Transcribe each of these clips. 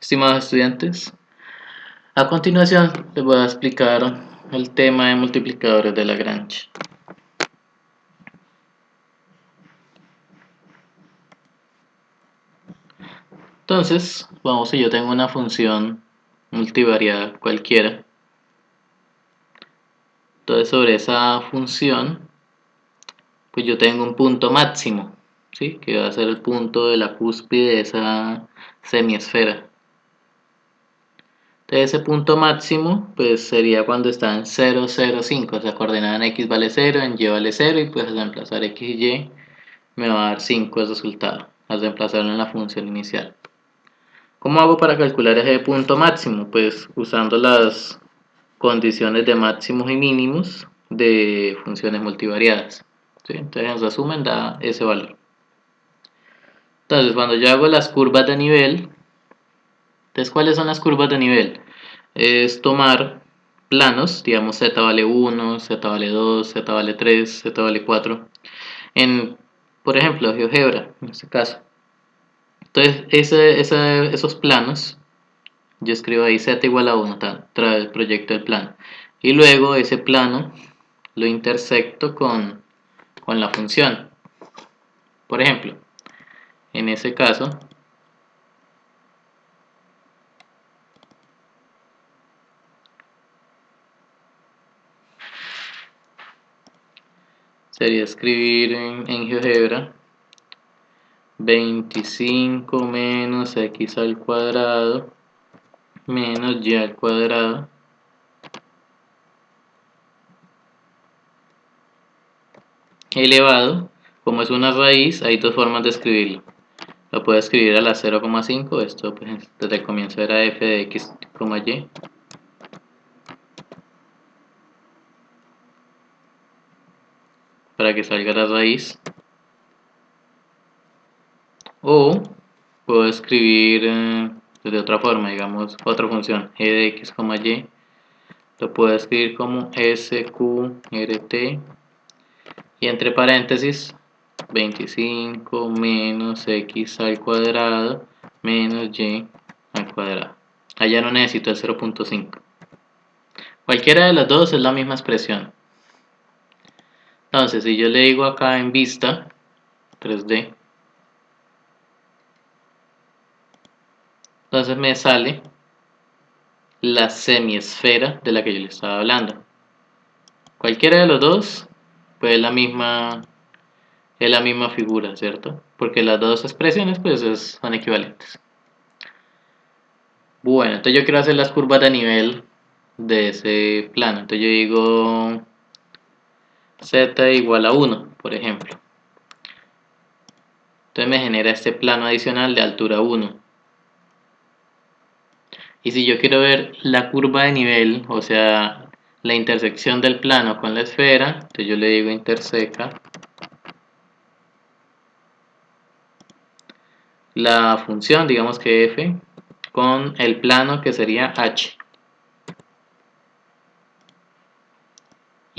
Estimados estudiantes, a continuación les voy a explicar el tema de multiplicadores de Lagrange. Entonces, vamos, si yo tengo una función multivariada cualquiera, entonces sobre esa función, pues yo tengo un punto máximo, ¿sí? Que va a ser el punto de la cúspide de esa semiesfera. Entonces ese punto máximo pues sería cuando está en 0, 0, 5, o sea, coordenada en x vale 0, en y vale 0 y pues al reemplazar x y y me va a dar 5 el resultado, al reemplazarlo en la función inicial. ¿Cómo hago para calcular ese punto máximo? Pues usando las condiciones de máximos y mínimos de funciones multivariadas, ¿sí? Entonces en resumen da ese valor. Entonces cuando yo hago las curvas de nivel, entonces ¿cuáles son las curvas de nivel? Es tomar planos, digamos z vale 1, z vale 2, z vale 3, z vale 4, en, por ejemplo, GeoGebra, en este caso. Entonces, esos planos, yo escribo ahí z igual a 1, trae el proyecto del plano. Y luego ese plano lo intersecto con la función. Por ejemplo, en ese caso, sería escribir en GeoGebra 25 menos x al cuadrado menos y al cuadrado elevado, como es una raíz, hay dos formas de escribirlo. Lo puedo escribir a la 0,5, esto pues desde el comienzo era f de x, y, para que salga la raíz. O puedo escribir de otra forma, digamos, otra función, g de x, y, lo puedo escribir como sqrt y entre paréntesis 25 menos x al cuadrado menos y al cuadrado. Allá no necesito el 0.5. Cualquiera de las dos es la misma expresión. Entonces, si yo le digo acá en vista 3D, entonces me sale la semiesfera de la que yo le estaba hablando. Cualquiera de los dos pues es la misma figura, ¿cierto? Porque las dos expresiones pues son equivalentes. Bueno, entonces yo quiero hacer las curvas de nivel de ese plano. Entonces yo digo z igual a 1, por ejemplo. Entonces me genera este plano adicional de altura 1. Y si yo quiero ver la curva de nivel, o sea, la intersección del plano con la esfera, entonces yo le digo interseca la función, digamos que f, con el plano que sería h.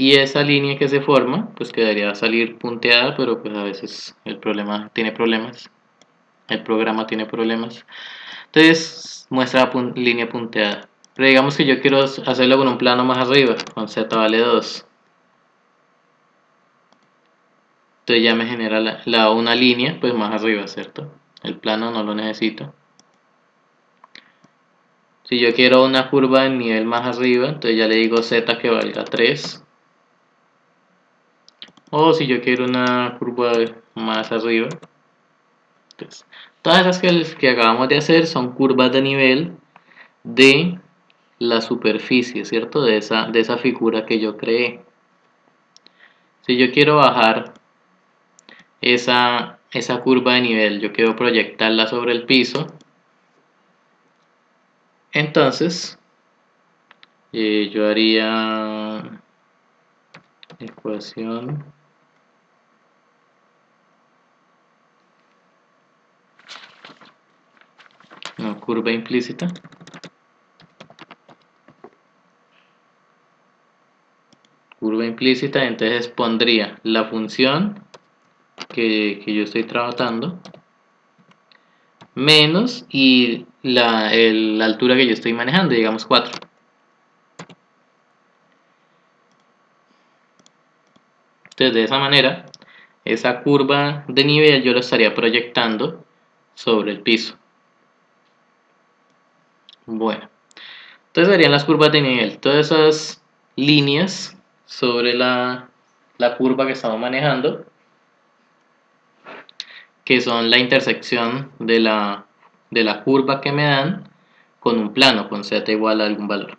Y esa línea que se forma, pues quedaría salir punteada, pero pues a veces el programa tiene problemas. Entonces muestra línea punteada. Pero digamos que yo quiero hacerlo con un plano más arriba, con z vale 2. Entonces ya me genera una línea pues más arriba, ¿cierto? El plano no lo necesito. Si yo quiero una curva de nivel más arriba, entonces ya le digo z que valga 3. O si yo quiero una curva más arriba, entonces, todas esas que acabamos de hacer son curvas de nivel de la superficie, ¿cierto? De esa figura que yo creé. Si yo quiero bajar esa curva de nivel, yo quiero proyectarla sobre el piso, entonces yo haría ecuación curva implícita entonces pondría la función que yo estoy trabajando menos y la altura que yo estoy manejando, digamos 4. Entonces de esa manera, esa curva de nivel yo lo estaría proyectando sobre el piso. Bueno, entonces serían las curvas de nivel, todas esas líneas sobre la curva que estamos manejando, que son la intersección de la curva que me dan con un plano, con z igual a algún valor.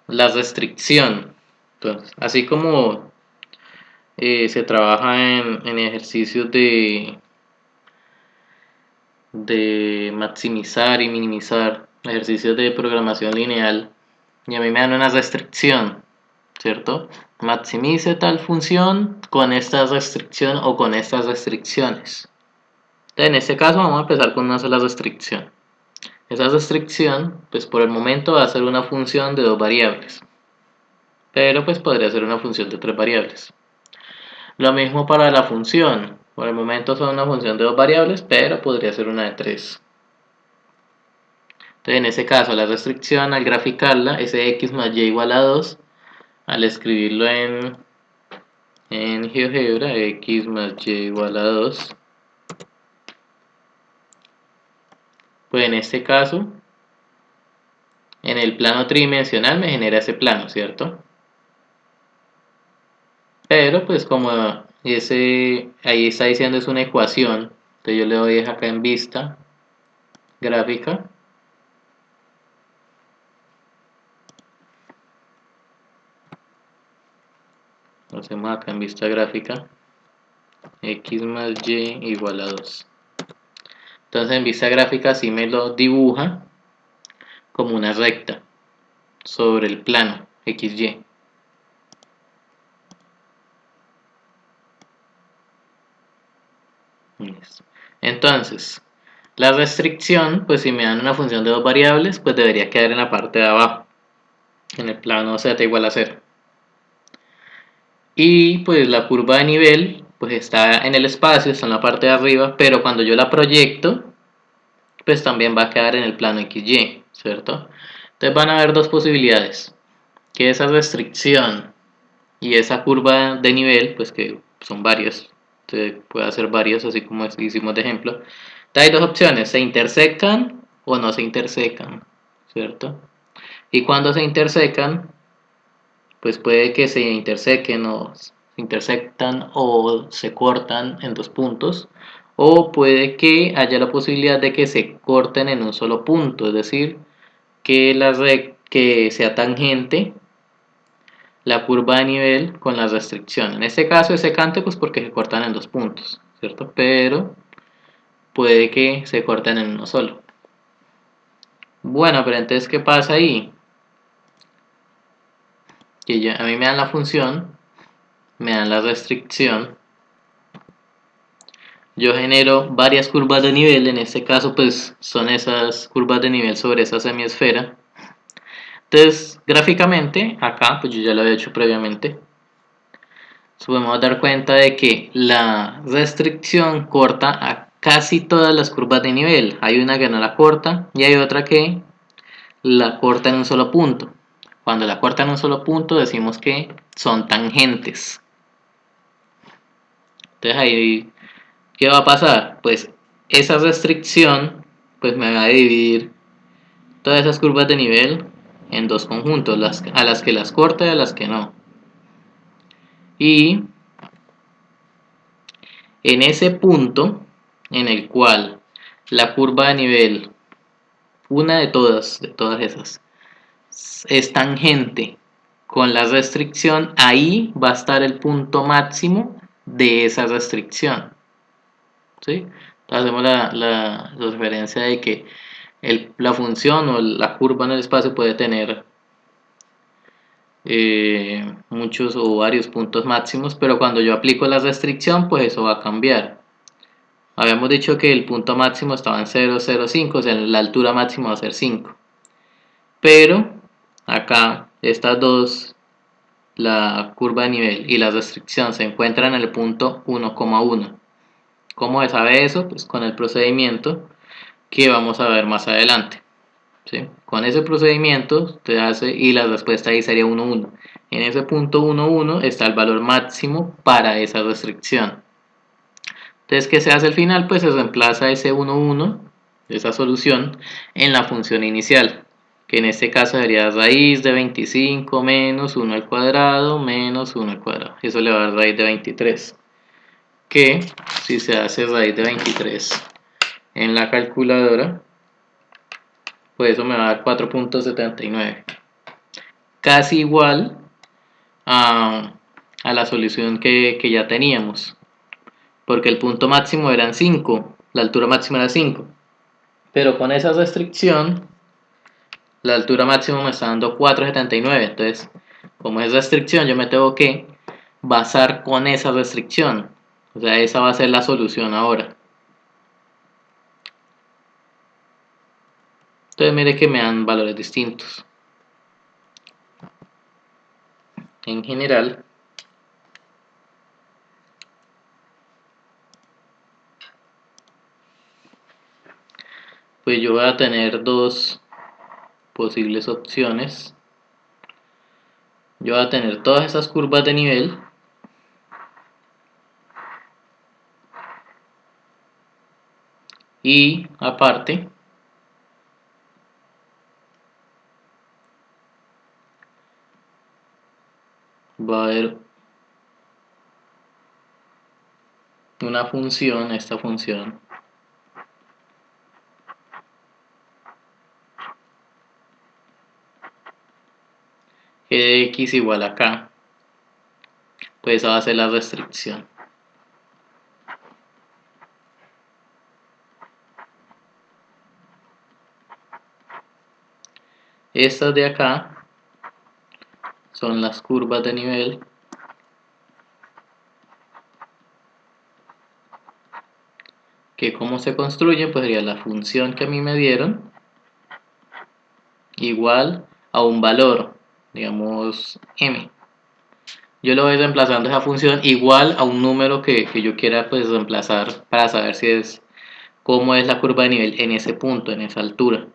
La restricción, entonces, así como se trabaja en ejercicios de maximizar y minimizar, ejercicios de programación lineal, y a mí me dan una restricción, ¿cierto? Maximice tal función con esta restricción o con estas restricciones. Entonces, en este caso vamos a empezar con una sola restricción. Esa restricción, pues por el momento va a ser una función de 2 variables, pero pues podría ser una función de 3 variables. Lo mismo para la función, por el momento son una función de 2 variables, pero podría ser una de 3. Entonces, en ese caso, la restricción al graficarla, ese x más y igual a 2, al escribirlo en GeoGebra, x más y igual a 2, pues en este caso, en el plano tridimensional me genera ese plano, ¿cierto? Pero pues como ahí está diciendo es una ecuación, entonces yo le doy acá en vista gráfica. Lo hacemos acá en vista gráfica, x más y igual a 2. Entonces en vista gráfica sí me lo dibuja como una recta sobre el plano XY. Entonces, la restricción, pues si me dan una función de 2 variables, pues debería quedar en la parte de abajo, en el plano z igual a 0. Y pues la curva de nivel, pues está en el espacio, está en la parte de arriba, pero cuando yo la proyecto, pues también va a quedar en el plano XY, ¿cierto? Entonces van a haber dos posibilidades, que esa restricción y esa curva de nivel, pues que son varias, se puede hacer varios, así como hicimos de ejemplo. Entonces hay dos opciones, se intersecan o no se intersecan, ¿cierto? Y cuando se intersecan, pues puede que se intersequen o se intersectan o se cortan en 2 puntos, o puede que haya la posibilidad de que se corten en un solo punto, es decir, que que sea tangente la curva de nivel con la restricción. En este caso es secante pues porque se cortan en 2 puntos, ¿cierto? Pero puede que se corten en uno solo. Bueno, pero entonces ¿qué pasa ahí? Que a mí me dan la función, me dan la restricción, yo genero varias curvas de nivel, en este caso pues son esas curvas de nivel sobre esa semiesfera. Entonces gráficamente, acá pues yo ya lo había hecho previamente, podemos dar cuenta de que la restricción corta a casi todas las curvas de nivel. Hay una que no la corta y hay otra que la corta en un solo punto. Cuando la corta en un solo punto decimos que son tangentes. Entonces ahí, ¿qué va a pasar? Pues esa restricción pues me va a dividir todas esas curvas de nivel en 2 conjuntos, a las que las corta y a las que no. Y en ese punto en el cual la curva de nivel, una de todas esas, es tangente con la restricción, ahí va a estar el punto máximo de esa restricción. ¿Sí? Hacemos la referencia de que la función o la curva en el espacio puede tener muchos o varios puntos máximos, pero cuando yo aplico la restricción, pues eso va a cambiar. Habíamos dicho que el punto máximo estaba en 0,05, o sea, la altura máxima va a ser 5. Pero acá estas dos la curva de nivel y la restricción se encuentran en el punto 1,1. ¿Cómo se sabe eso? Pues con el procedimiento que vamos a ver más adelante. ¿Sí? Con ese procedimiento te hace y la respuesta ahí sería 1,1. En ese punto 1,1 está el valor máximo para esa restricción. Entonces, ¿qué se hace al final? Pues se reemplaza ese 1,1, esa solución, en la función inicial, que en este caso sería raíz de 25 menos 1 al cuadrado menos 1 al cuadrado. Eso le va a dar raíz de 23. Que si se hace raíz de 23 en la calculadora, pues eso me va a dar 4,79. Casi igual a la solución que ya teníamos, porque el punto máximo eran 5, la altura máxima era 5, pero con esa restricción la altura máxima me está dando 4,79. Entonces, como es restricción, yo me tengo que basar con esa restricción, o sea, esa va a ser la solución ahora. Entonces mire que me dan valores distintos. En general, pues yo voy a tener dos posibles opciones. Yo voy a tener todas esas curvas de nivel y aparte va a haber una función, esta función g de x igual a k, pues esa va a ser la restricción. Estas de acá son las curvas de nivel que como se construyen, pues sería la función que a mí me dieron igual a un valor, digamos m. Yo lo voy reemplazando esa función igual a un número que yo quiera pues reemplazar para saber si es cómo es la curva de nivel en ese punto, en esa altura.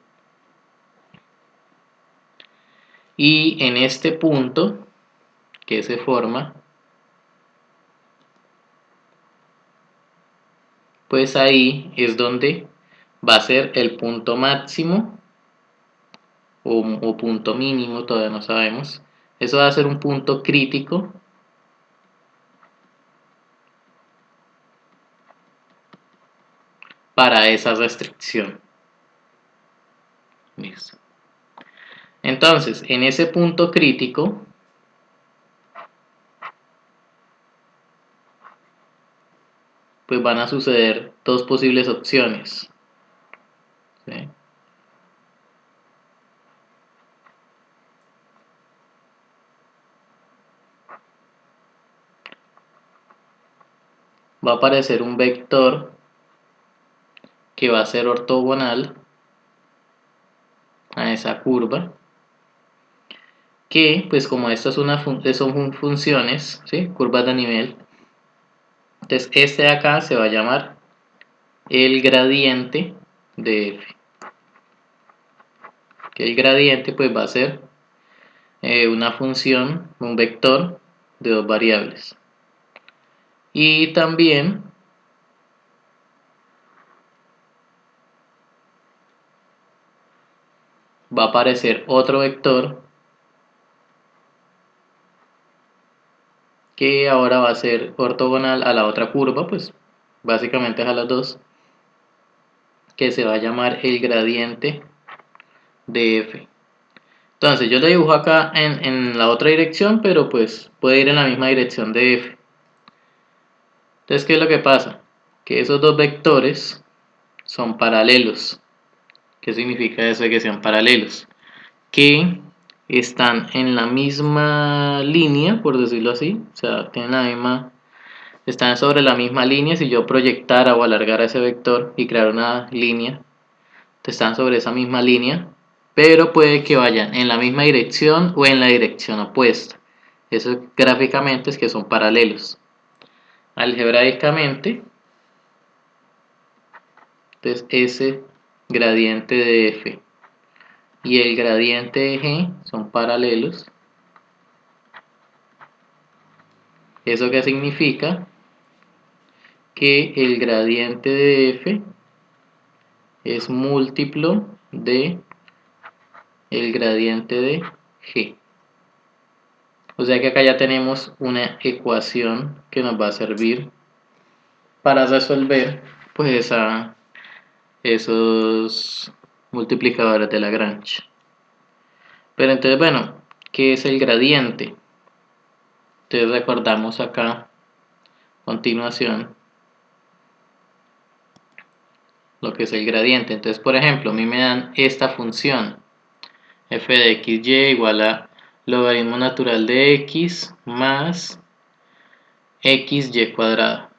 Y en este punto que se forma, pues ahí es donde va a ser el punto máximo o punto mínimo, todavía no sabemos. Eso va a ser un punto crítico para esa restricción. Listo. Entonces, en ese punto crítico, pues van a suceder dos posibles opciones. ¿Sí? Va a aparecer un vector que va a ser ortogonal a esa curva, que pues como estas son funciones, ¿sí? Curvas de nivel, entonces este de acá se va a llamar el gradiente de f, que el gradiente pues va a ser una función, un vector de dos variables. Y también va a aparecer otro vector que ahora va a ser ortogonal a la otra curva, pues básicamente es a las dos, que se va a llamar el gradiente de f. Entonces yo lo dibujo acá en la otra dirección, pero pues puede ir en la misma dirección de f. Entonces, ¿qué es lo que pasa? Que esos dos vectores son paralelos. ¿Qué significa eso de que sean paralelos? Que están en la misma línea, por decirlo así, o sea, tienen la misma, están sobre la misma línea. Si yo proyectara o alargara ese vector y creara una línea, están sobre esa misma línea, pero puede que vayan en la misma dirección o en la dirección opuesta. Eso gráficamente es que son paralelos. Algebraicamente, entonces ese gradiente de f y el gradiente de g son paralelos. ¿Eso qué significa? Que el gradiente de f es múltiplo de el gradiente de g. O sea que acá ya tenemos una ecuación que nos va a servir para resolver pues esos multiplicadores de Lagrange. Pero entonces, bueno, ¿qué es el gradiente? Entonces recordamos acá a continuación lo que es el gradiente. Entonces, por ejemplo, a mí me dan esta función f de xy igual a logaritmo natural de x más xy cuadrado.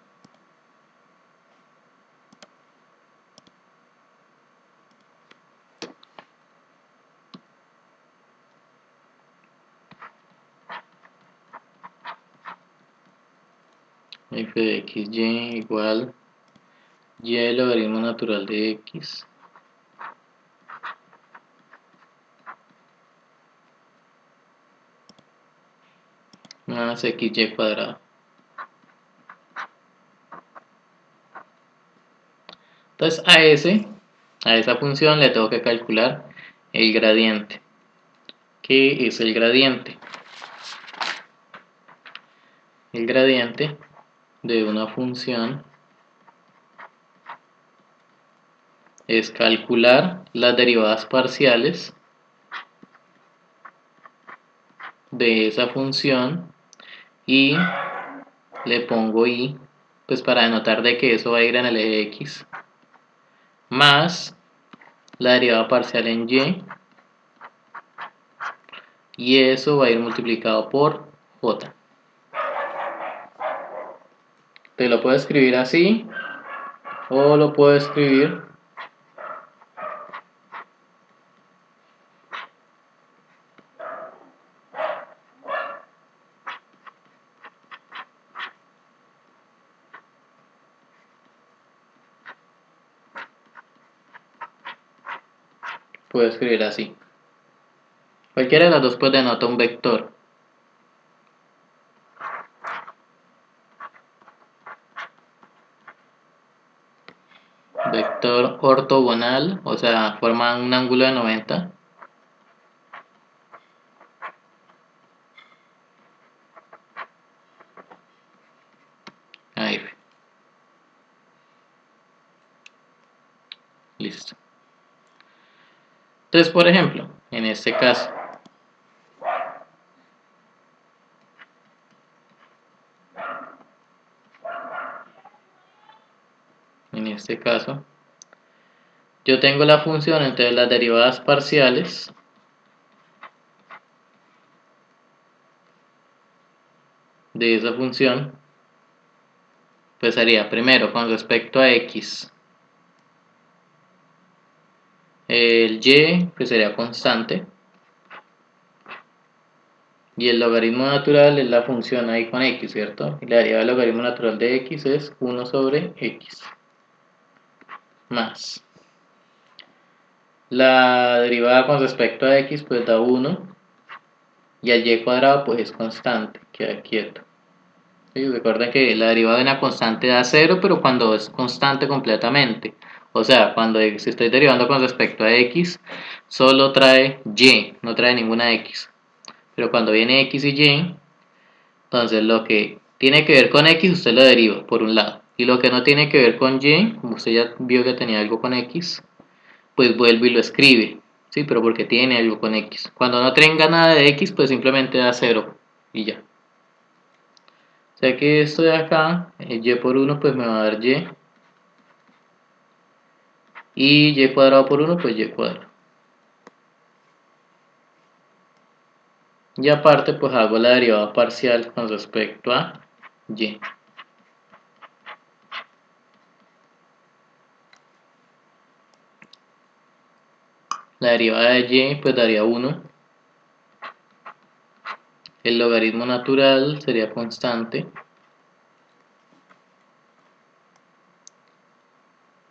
F de xy igual y logaritmo natural de x más xy cuadrado. Entonces a esa función le tengo que calcular el gradiente. ¿Qué es el gradiente? El gradiente de una función es calcular las derivadas parciales de esa función y le pongo y pues para denotar de que eso va a ir en el eje x más la derivada parcial en y eso va a ir multiplicado por j. Te lo puedo escribir así o lo puedo escribir así. Cualquiera de las dos pues denota un vector. Vector ortogonal, o sea, forma un ángulo de 90. Ahí. Listo. Entonces, por ejemplo, en este caso, yo tengo la función entre las derivadas parciales de esa función, pues haría primero con respecto a x, el y pues sería constante y el logaritmo natural es la función ahí con x, ¿cierto? Y la derivada del logaritmo natural de x es 1 sobre x más la derivada con respecto a x pues da 1 y al y cuadrado pues es constante, queda quieto. ¿Sí? Recuerden que la derivada de una constante da 0, pero cuando es constante completamente. O sea, cuando si estoy derivando con respecto a x, solo trae y, no trae ninguna x. Pero cuando viene x y y, entonces lo que tiene que ver con x usted lo deriva por un lado. Y lo que no tiene que ver con y, como usted ya vio que tenía algo con x, pues vuelve y lo escribe. Sí, pero porque tiene algo con x. Cuando no tenga nada de x, pues simplemente da 0 y ya. O sea que esto de acá, y por 1 pues me va a dar y y cuadrado por 1 pues y cuadrado. Y aparte pues hago la derivada parcial con respecto a y. La derivada de y pues daría 1 El logaritmo natural sería constante.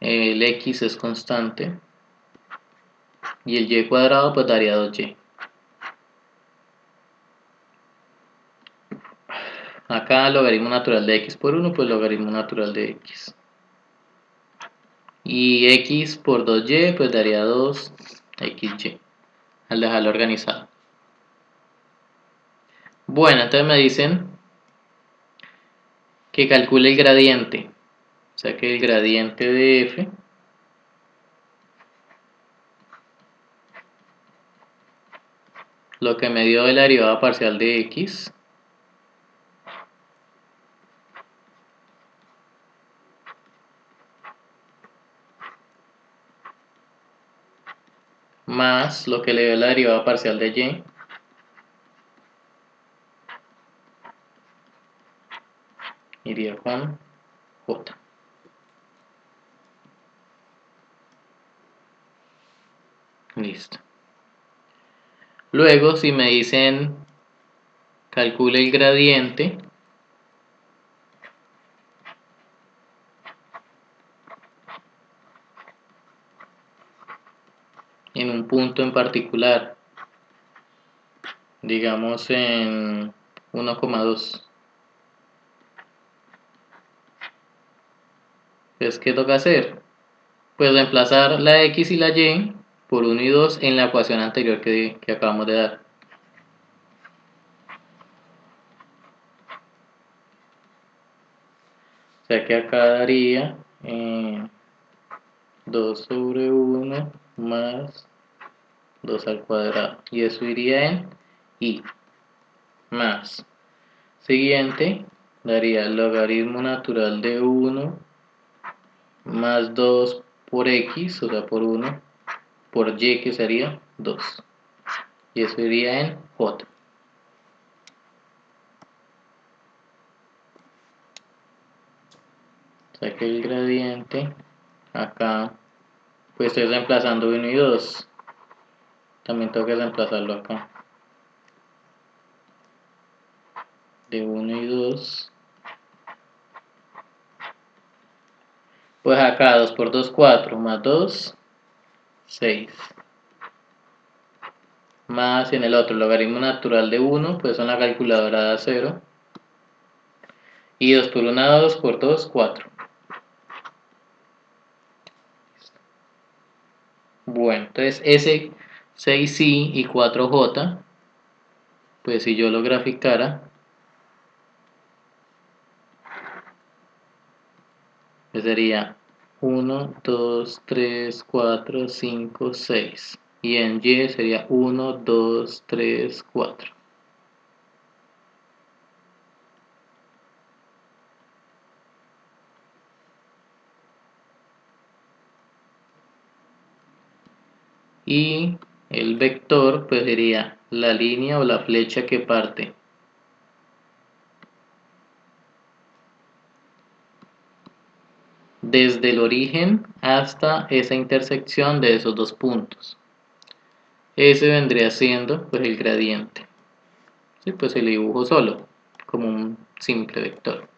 El x es constante. Y el y cuadrado pues daría 2y. Acá logaritmo natural de x por 1, pues logaritmo natural de x. Y x por 2y pues daría 2xy. Al dejarlo organizado. Bueno, entonces me dicen que calcule el gradiente. O sea que el gradiente de f lo que me dio de la derivada parcial de x más lo que le dio la derivada parcial de y iría con j. Listo. Luego, si me dicen calcule el gradiente, en un punto en particular, digamos en 1,2. Entonces, ¿qué toca hacer? Pues reemplazar la x y la y por 1 y 2 en la ecuación anterior que acabamos de dar. O sea que acá daría 2 sobre 1 más 2 al cuadrado. Y eso iría en y más. Siguiente, daría el logaritmo natural de 1 más 2 por x, o sea, por 1, por y, que sería 2. Y eso iría en j. O sea que el gradiente, acá, pues estoy reemplazando 1 y 2. También tengo que reemplazarlo acá. De 1 y 2. Pues acá 2 por 2, 4, más 2, 6. Más en el otro, logaritmo natural de 1, pues en la calculadora da 0. Y 2 por 1, 2 por 2, 4. Bueno, entonces ese 6i y 4j, pues si yo lo graficara, pues sería 1, 2, 3, 4, 5, 6. Y en y sería 1, 2, 3, 4. Y el vector pues sería la línea o la flecha que parte desde el origen hasta esa intersección de esos dos puntos. Ese vendría siendo pues el gradiente. Sí, pues el dibujo solo, como un simple vector.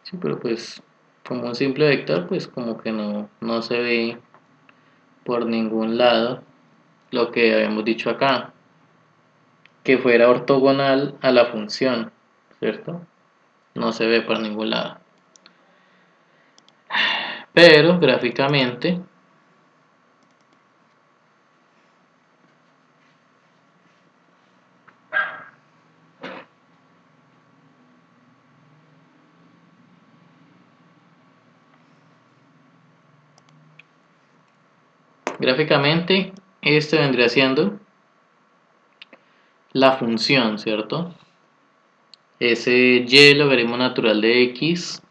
Sí, pero pues como un simple vector, pues como que no se ve por ningún lado lo que habíamos dicho acá, que fuera ortogonal a la función, ¿cierto? No se ve por ningún lado. Pero gráficamente, este vendría siendo la función, ¿cierto? Ese y logaritmo natural de x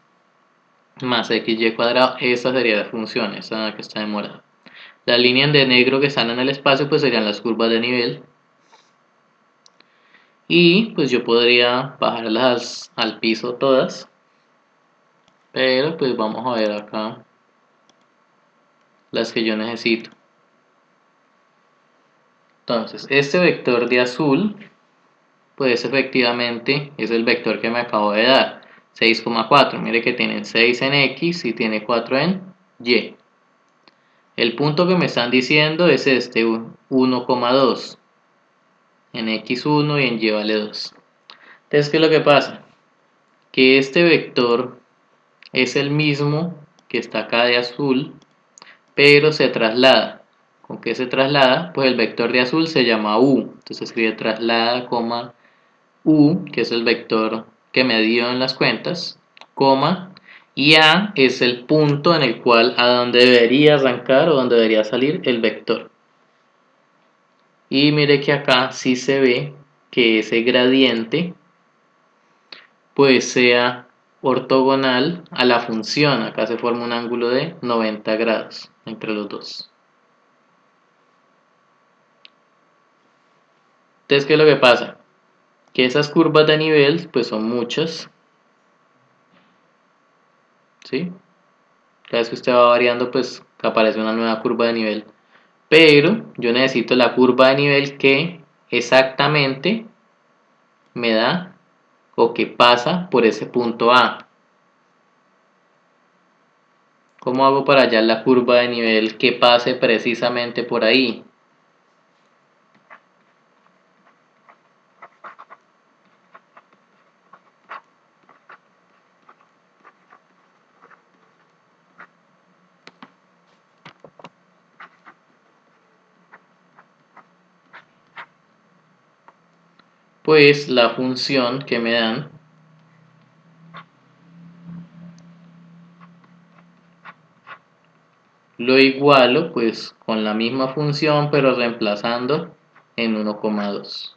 más xy cuadrado, esa sería la función, esa que está de morado. Las líneas de negro que están en el espacio pues serían las curvas de nivel. Y pues yo podría bajarlas al piso todas. Pero pues vamos a ver acá. las que yo necesito. Entonces, este vector de azul, pues efectivamente es el vector que me acabo de dar, 6,4. Mire que tienen 6 en X y tiene 4 en Y. El punto que me están diciendo es este 1,2 en X1 y en Y vale 2. Entonces, ¿qué es lo que pasa? Que este vector es el mismo que está acá de azul, pero se traslada. ¿Con qué se traslada? Pues el vector de azul se llama U. Entonces se escribe traslada, coma, U, que es el vector que me dio en las cuentas, coma, y A es el punto en el cual a donde debería arrancar o donde debería salir el vector. Y mire que acá sí se ve que ese gradiente pues sea ortogonal a la función. Acá se forma un ángulo de 90 grados entre los dos. Entonces, ¿qué es lo que pasa? Que esas curvas de nivel pues son muchas, ¿sí? Cada vez que usted va variando pues aparece una nueva curva de nivel. Pero yo necesito la curva de nivel que exactamente me da o que pasa por ese punto A. ¿Cómo hago para hallar la curva de nivel que pase precisamente por ahí? Pues la función que me dan lo igualo pues con la misma función pero reemplazando en 1,2.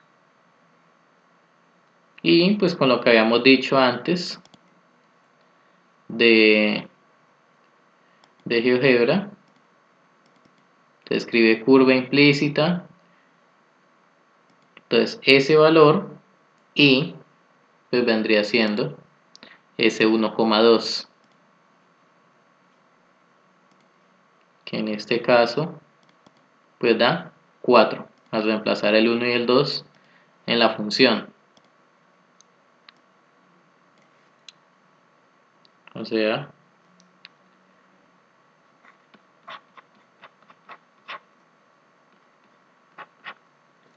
Y pues con lo que habíamos dicho antes de GeoGebra, se escribe curva implícita, entonces ese valor y pues vendría siendo ese 1,2, que en este caso pues da 4 al reemplazar el 1 y el 2 en la función. O sea,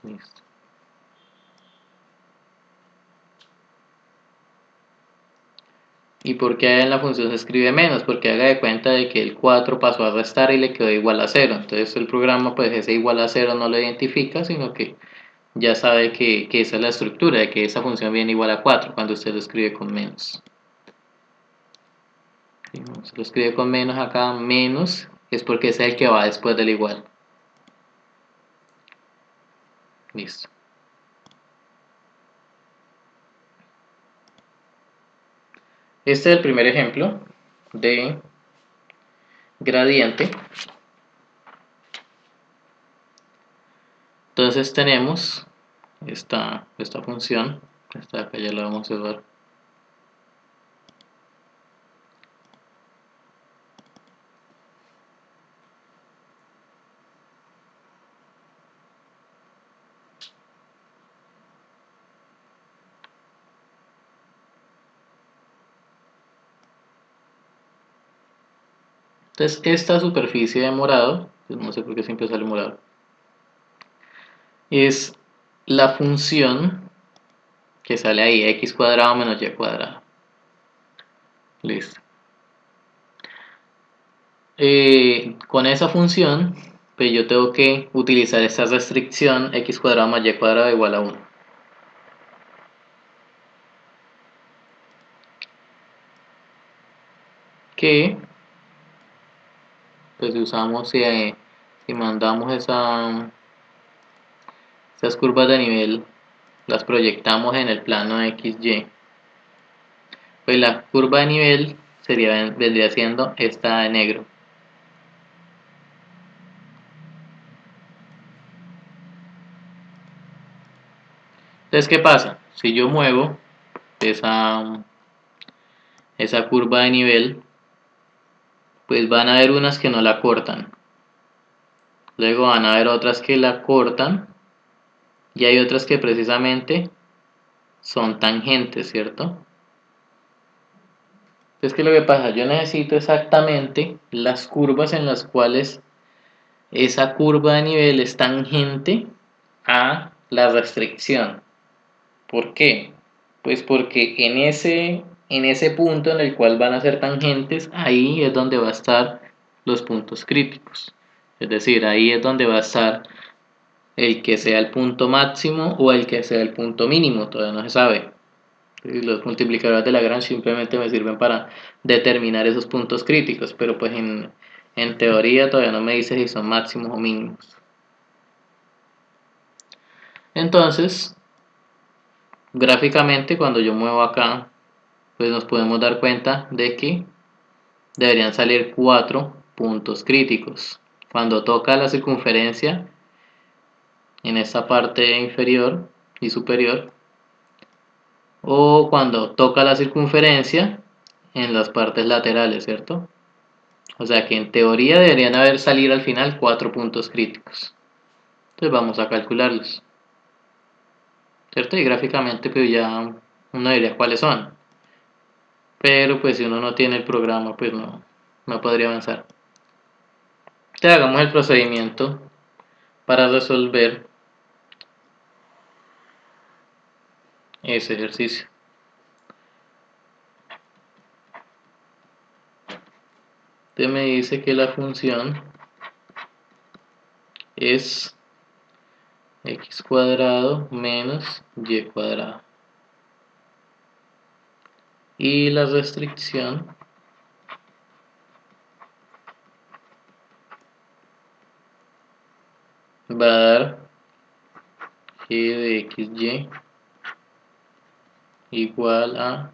listo. ¿Y por qué en la función se escribe menos? Porque haga de cuenta de que el 4 pasó a restar y le quedó igual a 0. Entonces el programa pues ese igual a 0 no lo identifica, sino que ya sabe que esa es la estructura, de que esa función viene igual a 4 cuando usted lo escribe con menos. Si se lo escribe con menos acá, menos, es porque es el que va después del igual. Listo. Este es el primer ejemplo de gradiente. Entonces tenemos esta función, esta acá ya la vamos a ver. Entonces esta superficie de morado, pues no sé por qué siempre sale morado, es la función que sale ahí, x cuadrado menos y cuadrado. Listo. Con esa función, pues yo tengo que utilizar esta restricción x cuadrado más y cuadrado igual a 1. Que, pues si usamos, si mandamos esas curvas de nivel, las proyectamos en el plano XY, pues la curva de nivel vendría siendo esta de negro. Entonces, ¿qué pasa? Si yo muevo esa curva de nivel, pues van a haber unas que no la cortan. Luego van a haber otras que la cortan y hay otras que precisamente son tangentes, ¿cierto? Entonces, ¿qué es lo que pasa? Yo necesito exactamente las curvas en las cuales esa curva de nivel es tangente a la restricción. ¿Por qué? Pues porque en ese punto en el cual van a ser tangentes, ahí es donde va a estar los puntos críticos. Es decir, ahí es donde va a estar el que sea el punto máximo o el que sea el punto mínimo, todavía no se sabe. Los multiplicadores de Lagrange simplemente me sirven para determinar esos puntos críticos, pero pues en teoría todavía no me dice si son máximos o mínimos. Entonces, gráficamente cuando yo muevo acá, pues nos podemos dar cuenta de que deberían salir 4 puntos críticos. Cuando toca la circunferencia en esta parte inferior y superior, o cuando toca la circunferencia en las partes laterales, ¿cierto? O sea que en teoría deberían haber salir al final 4 puntos críticos. Entonces vamos a calcularlos, ¿cierto? Y gráficamente pues ya uno diría cuáles son. Pero pues si uno no tiene el programa pues no podría avanzar. Entonces hagamos el procedimiento para resolver ese ejercicio. Entonces me dice que la función es x cuadrado menos y cuadrado. Y la restricción va a dar g de xy igual a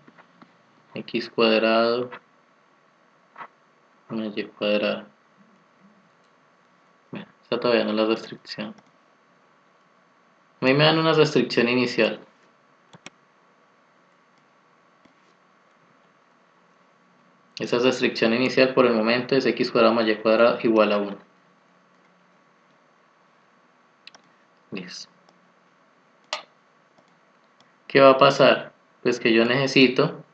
x cuadrado más y cuadrado. Bueno, esta todavía no es la restricción. A mí me dan una restricción inicial. Esa restricción inicial por el momento es x cuadrado más y cuadrado igual a 1. Listo. ¿Qué va a pasar? Pues que yo necesito,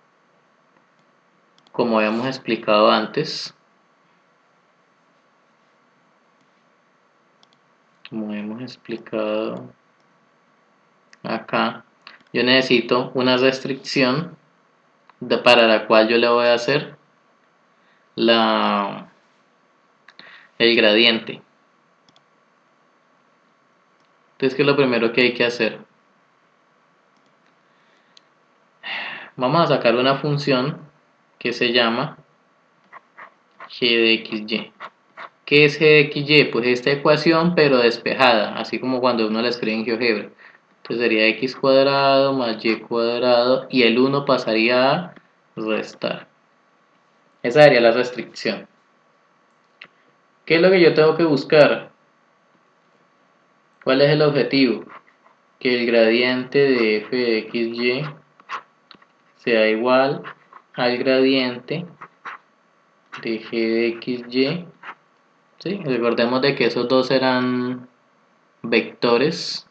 como habíamos explicado antes, acá, yo necesito una restricción para la cual yo le voy a hacer el gradiente. Entonces, ¿qué es lo primero que hay que hacer? Vamos a sacar una función que se llama g de xy. ¿Qué es g de xy? Pues esta ecuación pero despejada, así como cuando uno la escribe en GeoGebra. Entonces sería x cuadrado más y cuadrado y el 1 pasaría a restar. Esa sería la restricción. ¿Qué es lo que yo tengo que buscar? ¿Cuál es el objetivo? Que el gradiente de f de xy sea igual al gradiente de g de xy. ¿Sí? Recordemos de que esos dos eran vectores.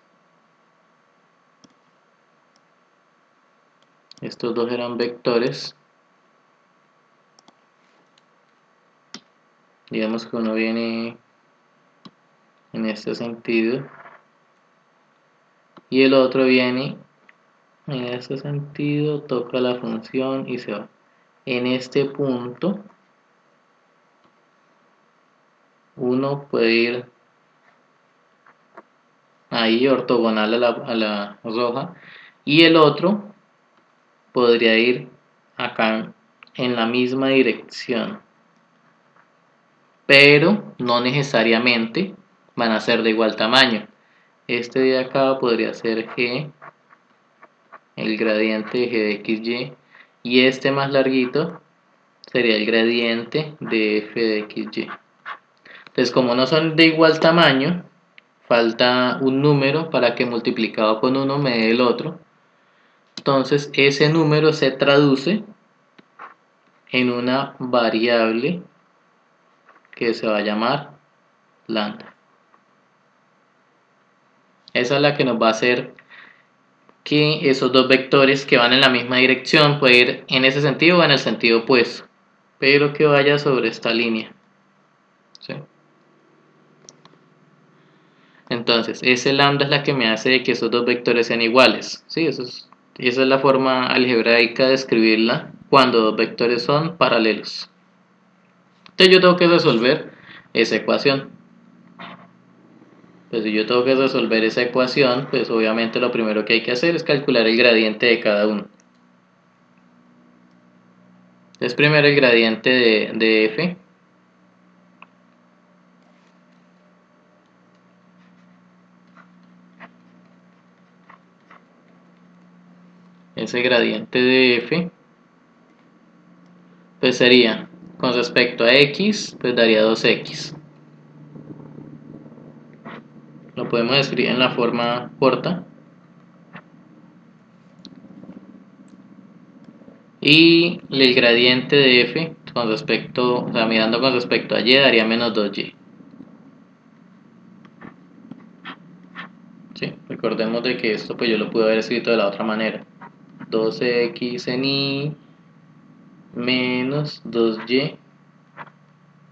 Estos dos eran vectores. Digamos que uno viene en este sentido y el otro viene en este sentido, toca la función y se va. En este punto uno puede ir ahí ortogonal a la roja y el otro podría ir acá en la misma dirección, pero no necesariamente van a ser de igual tamaño. Este de acá podría ser g, el gradiente de g de xy, y este más larguito sería el gradiente de f de xy. Entonces, como no son de igual tamaño, falta un número para que multiplicado con uno me dé el otro. Entonces, ese número se traduce en una variable que se va a llamar lambda. Esa es la que nos va a hacer que esos dos vectores que van en la misma dirección pueden ir en ese sentido o en el sentido opuesto, pero que vaya sobre esta línea. ¿Sí? Entonces, ese lambda es la que me hace que esos dos vectores sean iguales. ¿Sí? Esa es la forma algebraica de escribirla cuando dos vectores son paralelos. Entonces yo tengo que resolver esa ecuación. Pues si yo tengo que resolver esa ecuación, pues obviamente lo primero que hay que hacer es calcular el gradiente de cada uno. Entonces primero el gradiente de f. Ese gradiente de f pues sería con respecto a x, pues daría 2x. Lo podemos escribir en la forma corta. Y el gradiente de f con respecto, o sea, mirando con respecto a y daría menos 2y. ¿Sí? Recordemos de que esto pues yo lo pude haber escrito de la otra manera. 2x en y menos 2y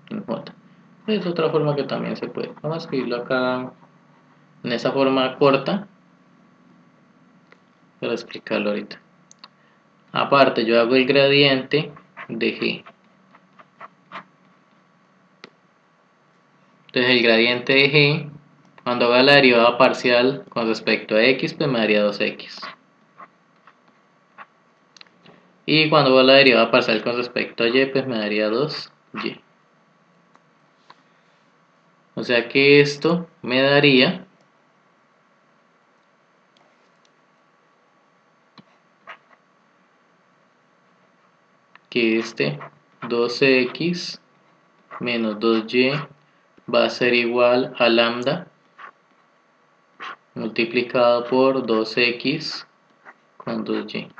en j. Es otra forma que también se puede. Vamos a escribirlo acá en esa forma corta para explicarlo ahorita. Aparte yo hago el gradiente de g. Entonces el gradiente de g, cuando haga la derivada parcial con respecto a x, pues me daría 2x. Y cuando haga la derivada parcial con respecto a y, pues me daría 2y. O sea que esto me daría que este 2x menos 2y va a ser igual a lambda multiplicado por 2x con 2y.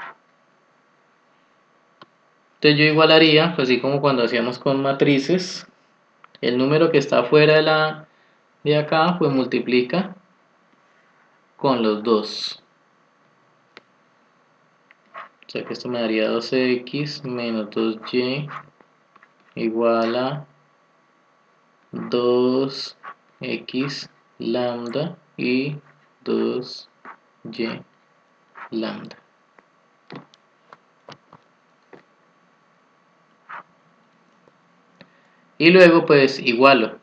Entonces yo igualaría, pues así como cuando hacíamos con matrices, el número que está fuera de acá, pues multiplica con los dos. O sea que esto me daría 2x menos 2y igual a 2x lambda y 2y lambda. Y luego pues igualo.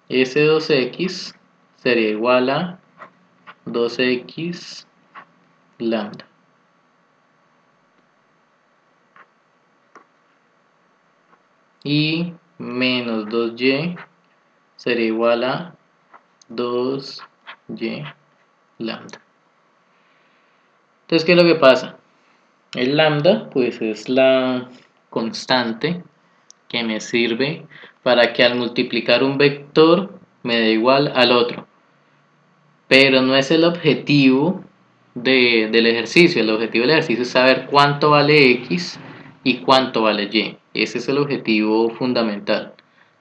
Ese 2x sería igual a 2x lambda. Y menos 2y sería igual a 2y lambda. Entonces, ¿qué es lo que pasa? El lambda pues es la constante que me sirve para que al multiplicar un vector me dé igual al otro. Pero no es el objetivo del ejercicio. El objetivo del ejercicio es saber cuánto vale x y cuánto vale y. Ese es el objetivo fundamental.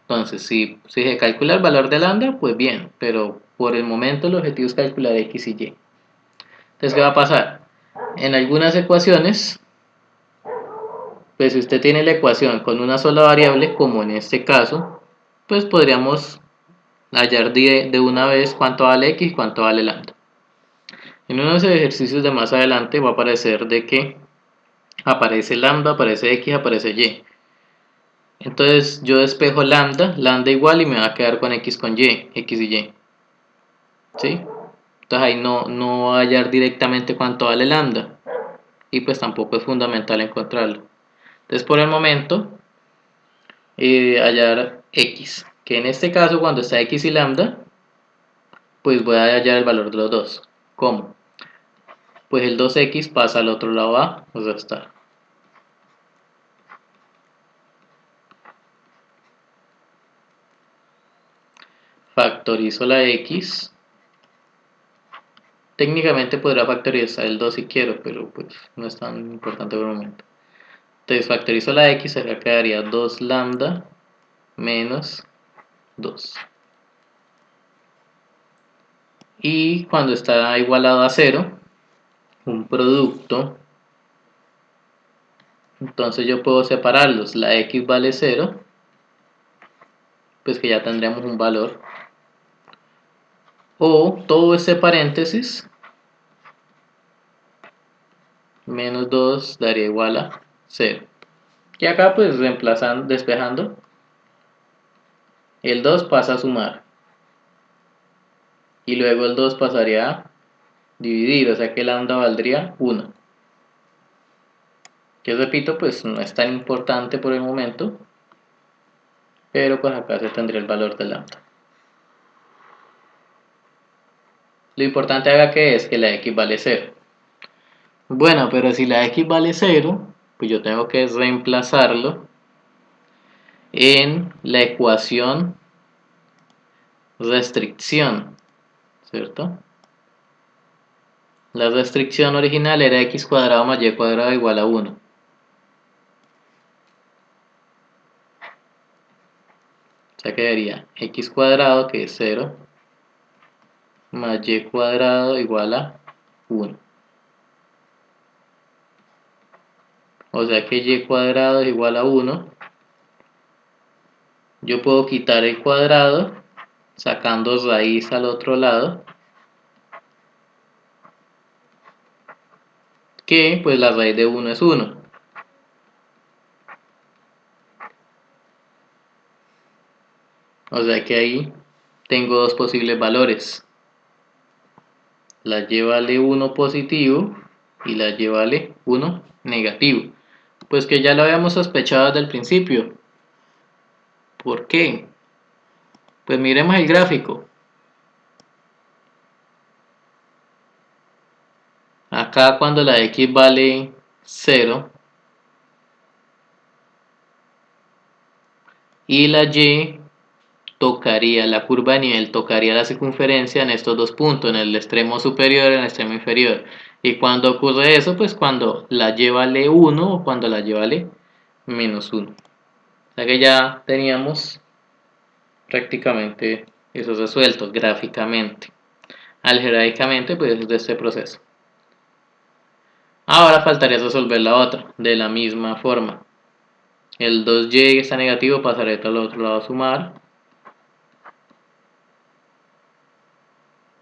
Entonces, si se calcula el valor de lambda, pues bien, pero por el momento el objetivo es calcular x y y. Entonces, ¿qué va a pasar? En algunas ecuaciones, pues si usted tiene la ecuación con una sola variable, como en este caso, pues podríamos hallar de una vez cuánto vale x y cuánto vale lambda. En unos ejercicios de más adelante va a aparecer de que aparece lambda, aparece x, aparece y. Entonces yo despejo lambda, lambda igual y me va a quedar con x con y, x y y. ¿Sí? Entonces ahí no va a hallar directamente cuánto vale lambda. Y pues tampoco es fundamental encontrarlo. Entonces por el momento hallar x. Que en este caso cuando está x y lambda, pues voy a hallar el valor de los dos. ¿Cómo? Pues el 2x pasa al otro lado a restar. Factorizo la x. Técnicamente podría factorizar el 2 si quiero, pero pues no es tan importante por el momento. Entonces factorizo la x, acá quedaría 2 lambda menos 2. Y cuando está igualado a 0, un producto, entonces yo puedo separarlos. La x vale 0, pues que ya tendríamos un valor. O todo este paréntesis, menos 2 daría igual a 0. Y acá pues reemplazando, despejando, el 2 pasa a sumar. Y luego el 2 pasaría a dividir, o sea que lambda valdría 1. Que repito, pues no es tan importante por el momento, pero pues acá se tendría el valor de lambda. Lo importante acá que es que la x vale 0. Bueno, pero si la x vale 0, pues yo tengo que reemplazarlo en la ecuación restricción, ¿cierto? La restricción original era x cuadrado más y cuadrado igual a 1. O sea quedaría x cuadrado, que es 0, más y cuadrado igual a 1. O sea que y cuadrado es igual a 1. Yo puedo quitar el cuadrado sacando raíz al otro lado, que pues la raíz de 1 es 1. O sea que ahí tengo dos posibles valores. La y vale 1 positivo y la y vale 1 negativo. Pues que ya lo habíamos sospechado desde el principio. ¿Por qué? Pues miremos el gráfico. Acá cuando la x vale 0 y la y tocaría, la curva de nivel tocaría la circunferencia en estos dos puntos, en el extremo superior y en el extremo inferior. ¿Y cuando ocurre eso? Pues cuando la y vale 1 o cuando la y vale menos 1. O sea que ya teníamos prácticamente eso resuelto gráficamente. Algebraicamente, pues es de este proceso. Ahora faltaría resolver la otra, de la misma forma. El 2y está negativo, pasaré todo al otro lado a sumar.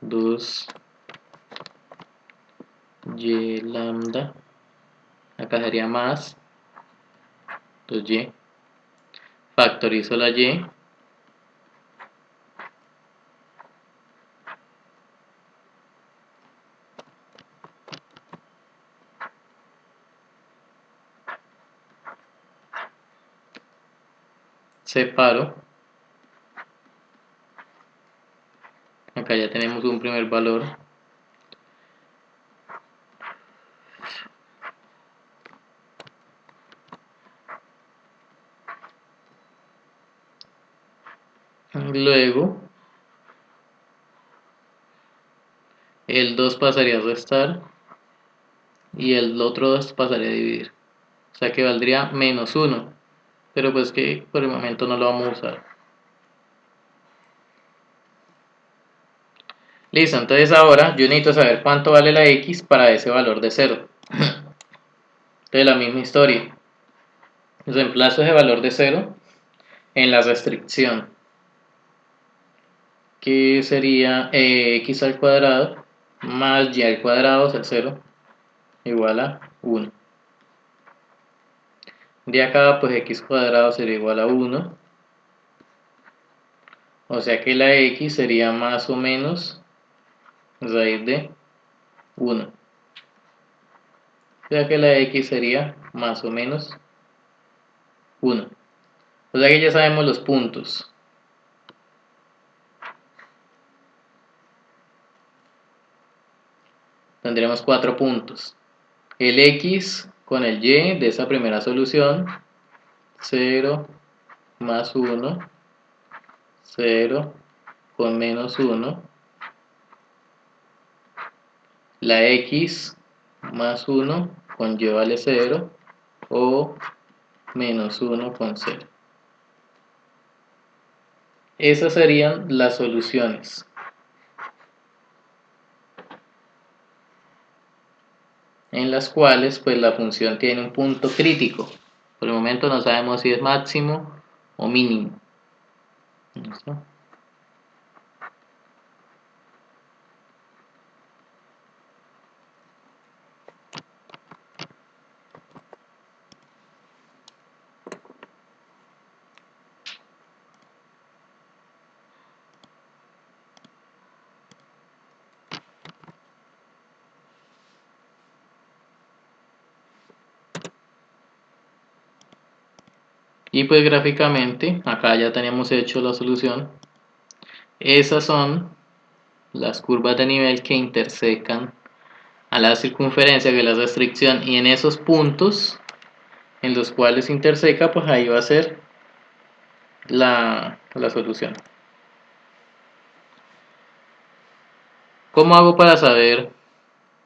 2y lambda. Acá sería más 2y. Factorizo la y. Separo. Acá ya tenemos un primer valor. Luego, el 2 pasaría a restar y el otro 2 pasaría a dividir. O sea que valdría menos 1. Pero pues que por el momento no lo vamos a usar. Listo, entonces ahora yo necesito saber cuánto vale la x para ese valor de 0. Entonces la misma historia. Reemplazo ese valor de 0 en la restricción, que sería x al cuadrado más y al cuadrado, o sea 0, igual a 1. De acá pues x cuadrado sería igual a 1. O sea que la x sería más o menos raíz de 1. O sea que la x sería más o menos 1. O sea que ya sabemos los puntos. Tendremos 4 puntos. El x con el y de esa primera solución, 0 más 1, 0 con menos 1, la x más 1 con y vale 0 o menos 1 con 0. Esas serían las soluciones. En las cuales pues la función tiene un punto crítico. Por el momento no sabemos si es máximo o mínimo. ¿Listo? Y pues gráficamente, acá ya teníamos hecho la solución. Esas son las curvas de nivel que intersecan a la circunferencia, que es la restricción, y en esos puntos en los cuales interseca, pues ahí va a ser la solución. ¿Cómo hago para saber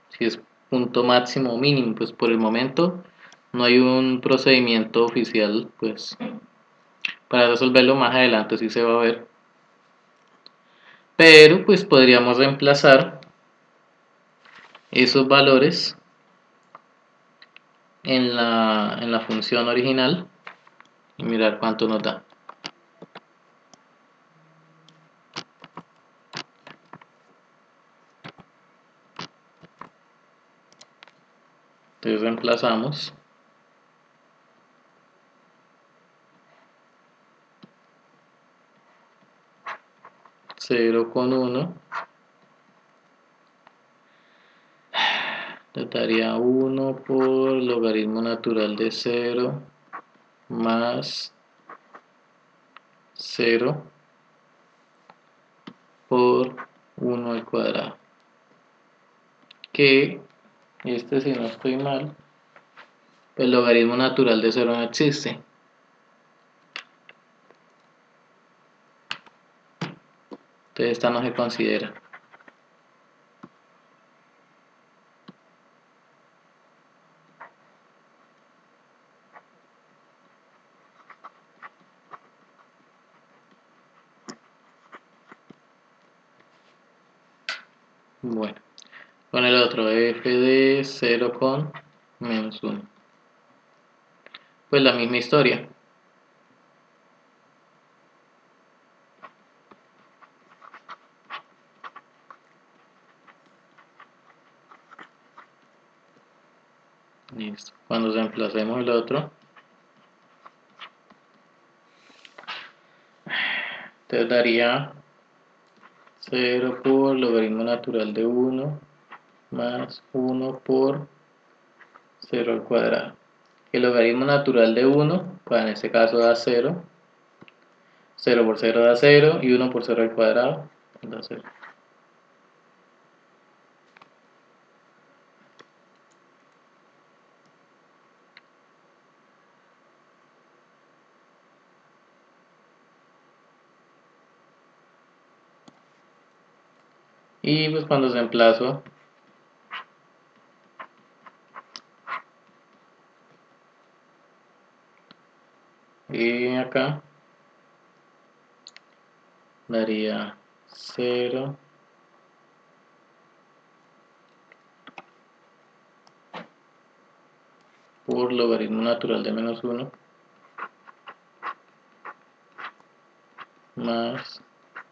si es punto máximo o mínimo? Pues por el momento no hay un procedimiento oficial, pues para resolverlo más adelante sí se va a ver. Pero pues podríamos reemplazar esos valores en la función original y mirar cuánto nos da. Entonces reemplazamos 0,1 nos daría 1 por logaritmo natural de 0 más 0 por 1 al cuadrado, que si no estoy mal, el logaritmo natural de 0 no existe, entonces esta no se considera. Bueno, con el otro f de 0 con menos 1, pues la misma historia. Listo. Cuando reemplacemos el otro, te daría 0 por logaritmo natural de 1 más 1 por 0 al cuadrado. El logaritmo natural de 1, pues en este caso da 0, 0 por 0 da 0 y 1 por 0 al cuadrado da 0. Y pues cuando reemplazo acá, daría 0 por logaritmo natural de menos 1 más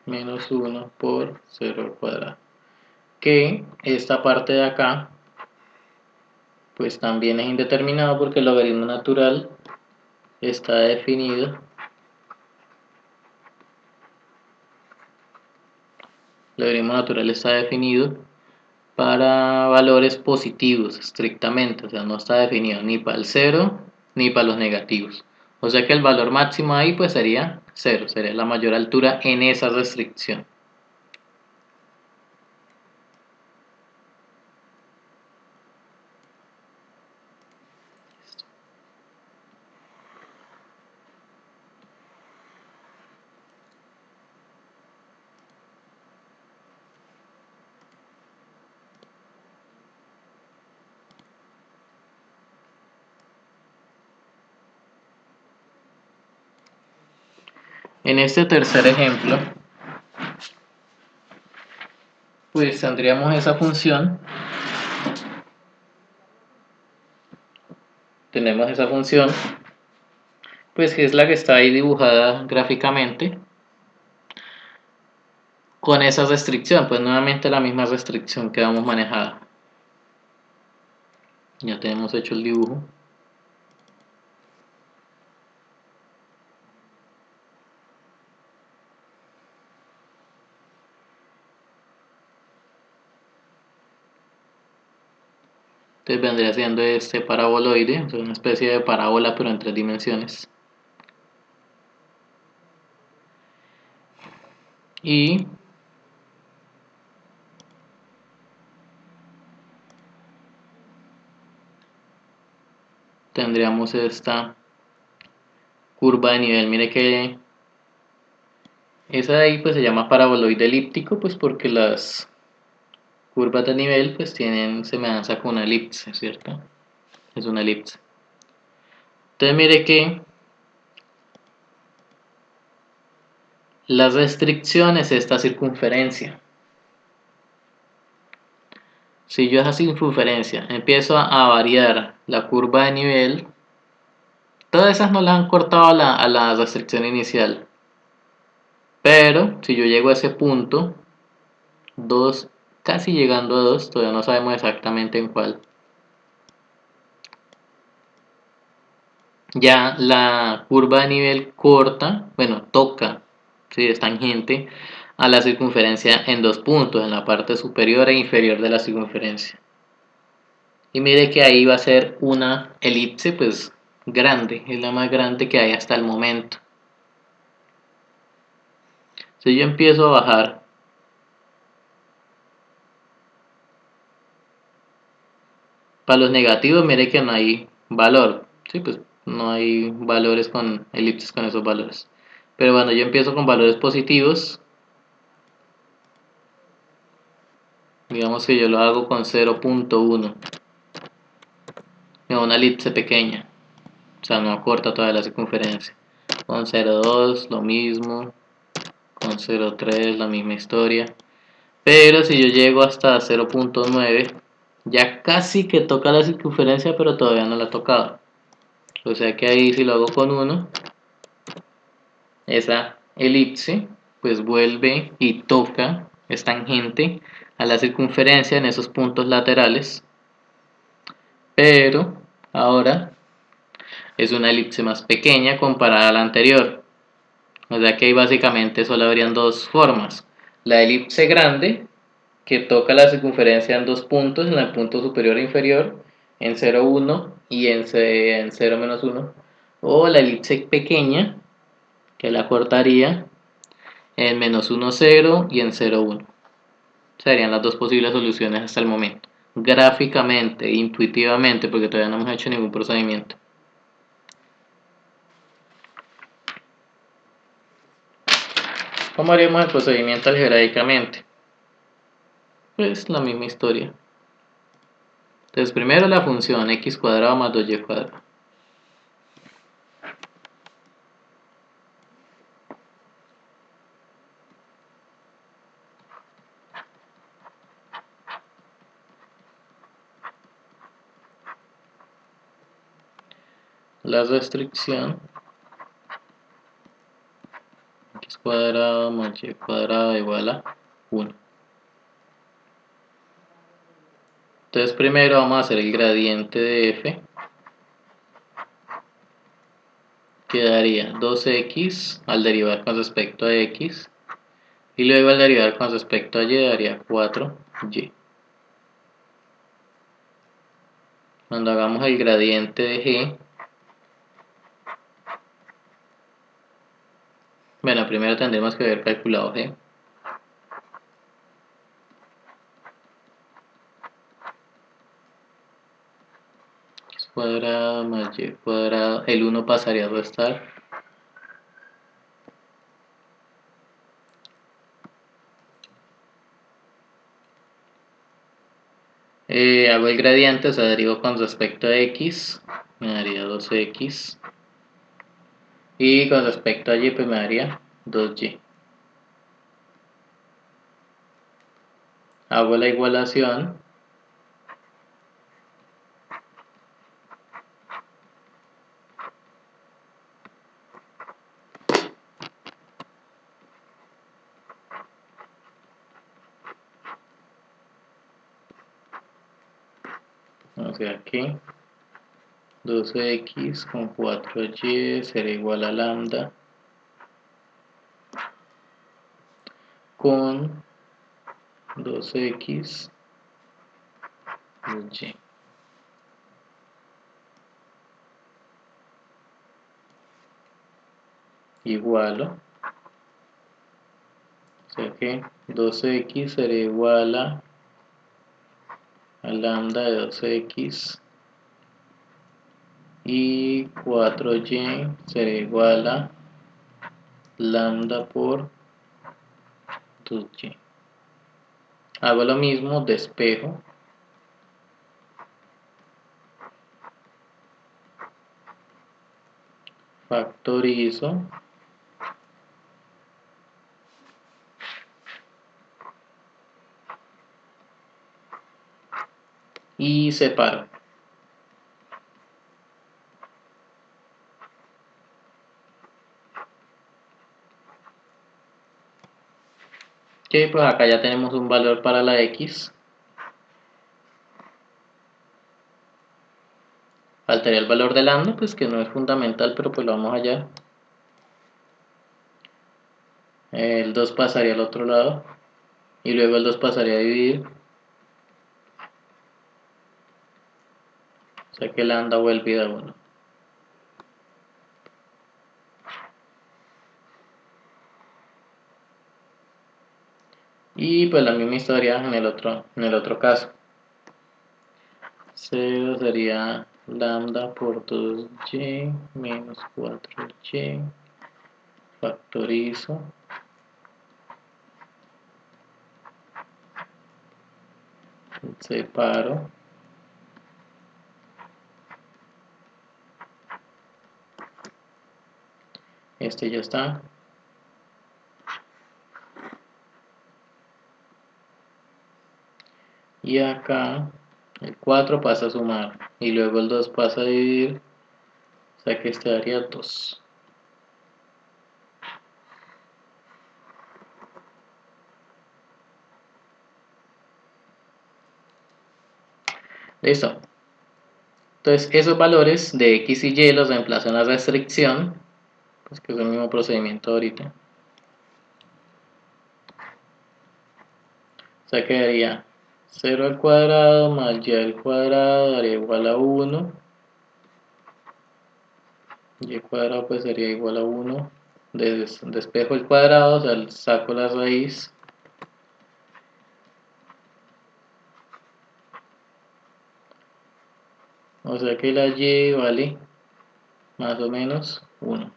menos 1 por 0 al cuadrado. Que esta parte de acá pues también es indeterminado porque el logaritmo natural está definido, el logaritmo natural está definido para valores positivos estrictamente, o sea, no está definido ni para el 0 ni para los negativos. O sea que el valor máximo ahí pues sería 0, sería la mayor altura en esa restricción. En este tercer ejemplo, pues tendríamos esa función. Tenemos esa función, pues que es la que está ahí dibujada gráficamente, con esa restricción, pues nuevamente la misma restricción que hemos manejado. Ya tenemos hecho el dibujo. Entonces vendría siendo este paraboloide, o sea, una especie de parábola pero en 3 dimensiones. Y tendríamos esta curva de nivel. Mire que esa de ahí pues se llama paraboloide elíptico, pues porque las curvas de nivel pues tienen semejanza con una elipse, ¿cierto? Es una elipse. Entonces mire que la restricción es esta circunferencia. Si yo esa circunferencia empiezo a variar la curva de nivel, todas esas no las han cortado a la restricción inicial. Pero si yo llego a ese punto, 2, casi llegando a 2, todavía no sabemos exactamente en cuál, ya la curva de nivel corta, bueno, toca, si es tangente, a la circunferencia en 2 puntos, en la parte superior e inferior de la circunferencia. Y mire que ahí va a ser una elipse pues grande, es la más grande que hay hasta el momento. Si yo empiezo a bajar para los negativos, mire que no hay valor, sí, pues no hay valores con elipses con esos valores. Pero cuando yo empiezo con valores positivos, digamos que yo lo hago con 0.1, una elipse pequeña, o sea, no acorta toda la circunferencia. Con 0.2 lo mismo, con 0.3 la misma historia. Pero si yo llego hasta 0.9, ya casi que toca la circunferencia, pero todavía no la ha tocado. O sea que ahí si lo hago con 1, esa elipse pues vuelve y toca, es tangente a la circunferencia en esos puntos laterales. Pero ahora es una elipse más pequeña comparada a la anterior. O sea que ahí básicamente solo habrían dos formas. La elipse grande, que toca la circunferencia en 2 puntos, en el punto superior e inferior, en 0, 1 y en 0, menos 1. O la elipse pequeña, que la cortaría en menos 1, 0 y en 0, 1. Serían las dos posibles soluciones hasta el momento. Gráficamente, intuitivamente, porque todavía no hemos hecho ningún procedimiento. ¿Cómo haríamos el procedimiento algebraicamente? Pues la misma historia. Entonces primero la función x cuadrado más 2y cuadrado. La restricción x cuadrado más y cuadrado igual a 1. Entonces primero vamos a hacer el gradiente de f, que daría 2x al derivar con respecto a x, y luego al derivar con respecto a y daría 4y. Cuando hagamos el gradiente de g, bueno, primero tendremos que haber calculado g. X cuadrado más y cuadrado, el 1 pasaría a restar. Hago el gradiente, o sea, derivo con respecto a x, me daría 2x. Y con respecto a y, pues me daría 2y. Hago la igualación. O sea que 2x con 4y será igual a lambda con 2x y. Igualo. O sea que 2x será igual a lambda de 2x y 4y será igual a lambda por 2y. Hago lo mismo, despejo. Factorizo. Y separo. Que pues acá ya tenemos un valor para la x. Faltaría el valor del lambda, pues que no es fundamental, pero pues lo vamos allá. El 2 pasaría al otro lado. Y luego el 2 pasaría a dividir. O sea que lambda vuelve a 1. Y pues la misma historia en el otro caso. 0 sería lambda por 2y menos 4y. Factorizo. Separo. Este ya está. Y acá el 4 pasa a sumar. Y luego el 2 pasa a dividir. O sea que este daría 2. Listo. Entonces esos valores de x y y los reemplazo en la restricción. Pues que es el mismo procedimiento ahorita. O sea quedaría 0 al cuadrado más y al cuadrado daría igual a 1. Y al cuadrado pues sería igual a 1. Despejo el cuadrado, o sea, saco la raíz. O sea que la y vale más o menos 1.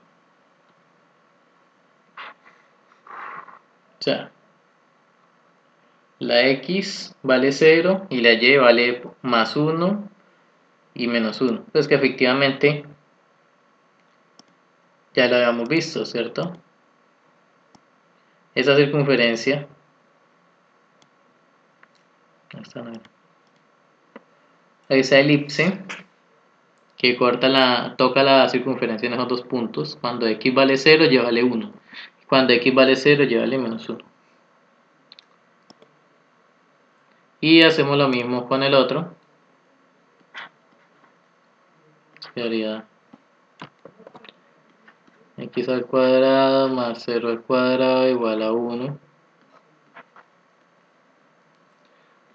O sea, la x vale 0 y la y vale más 1 y menos 1. Pues que efectivamente ya lo habíamos visto, ¿cierto? Esa circunferencia, esta no era, esa elipse que toca la circunferencia en esos dos puntos, cuando x vale 0, y vale 1. Cuando x vale 0, y vale menos 1. Y hacemos lo mismo con el otro. Quedaría x al cuadrado más 0 al cuadrado igual a 1.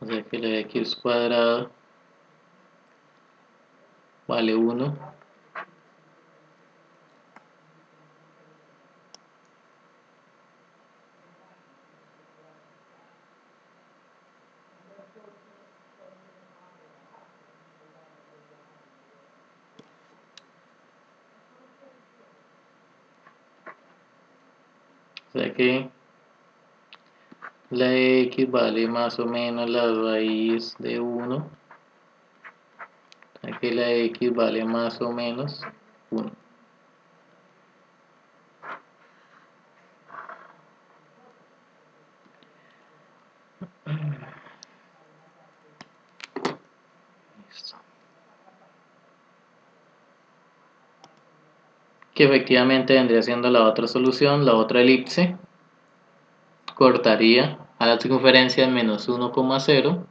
O sea que la x cuadrado vale 1. O sea que la x vale más o menos la raíz de 1. O sea que la x vale más o menos 1. que efectivamente vendría siendo la otra solución, la otra elipse, cortaría a la circunferencia en menos 1,0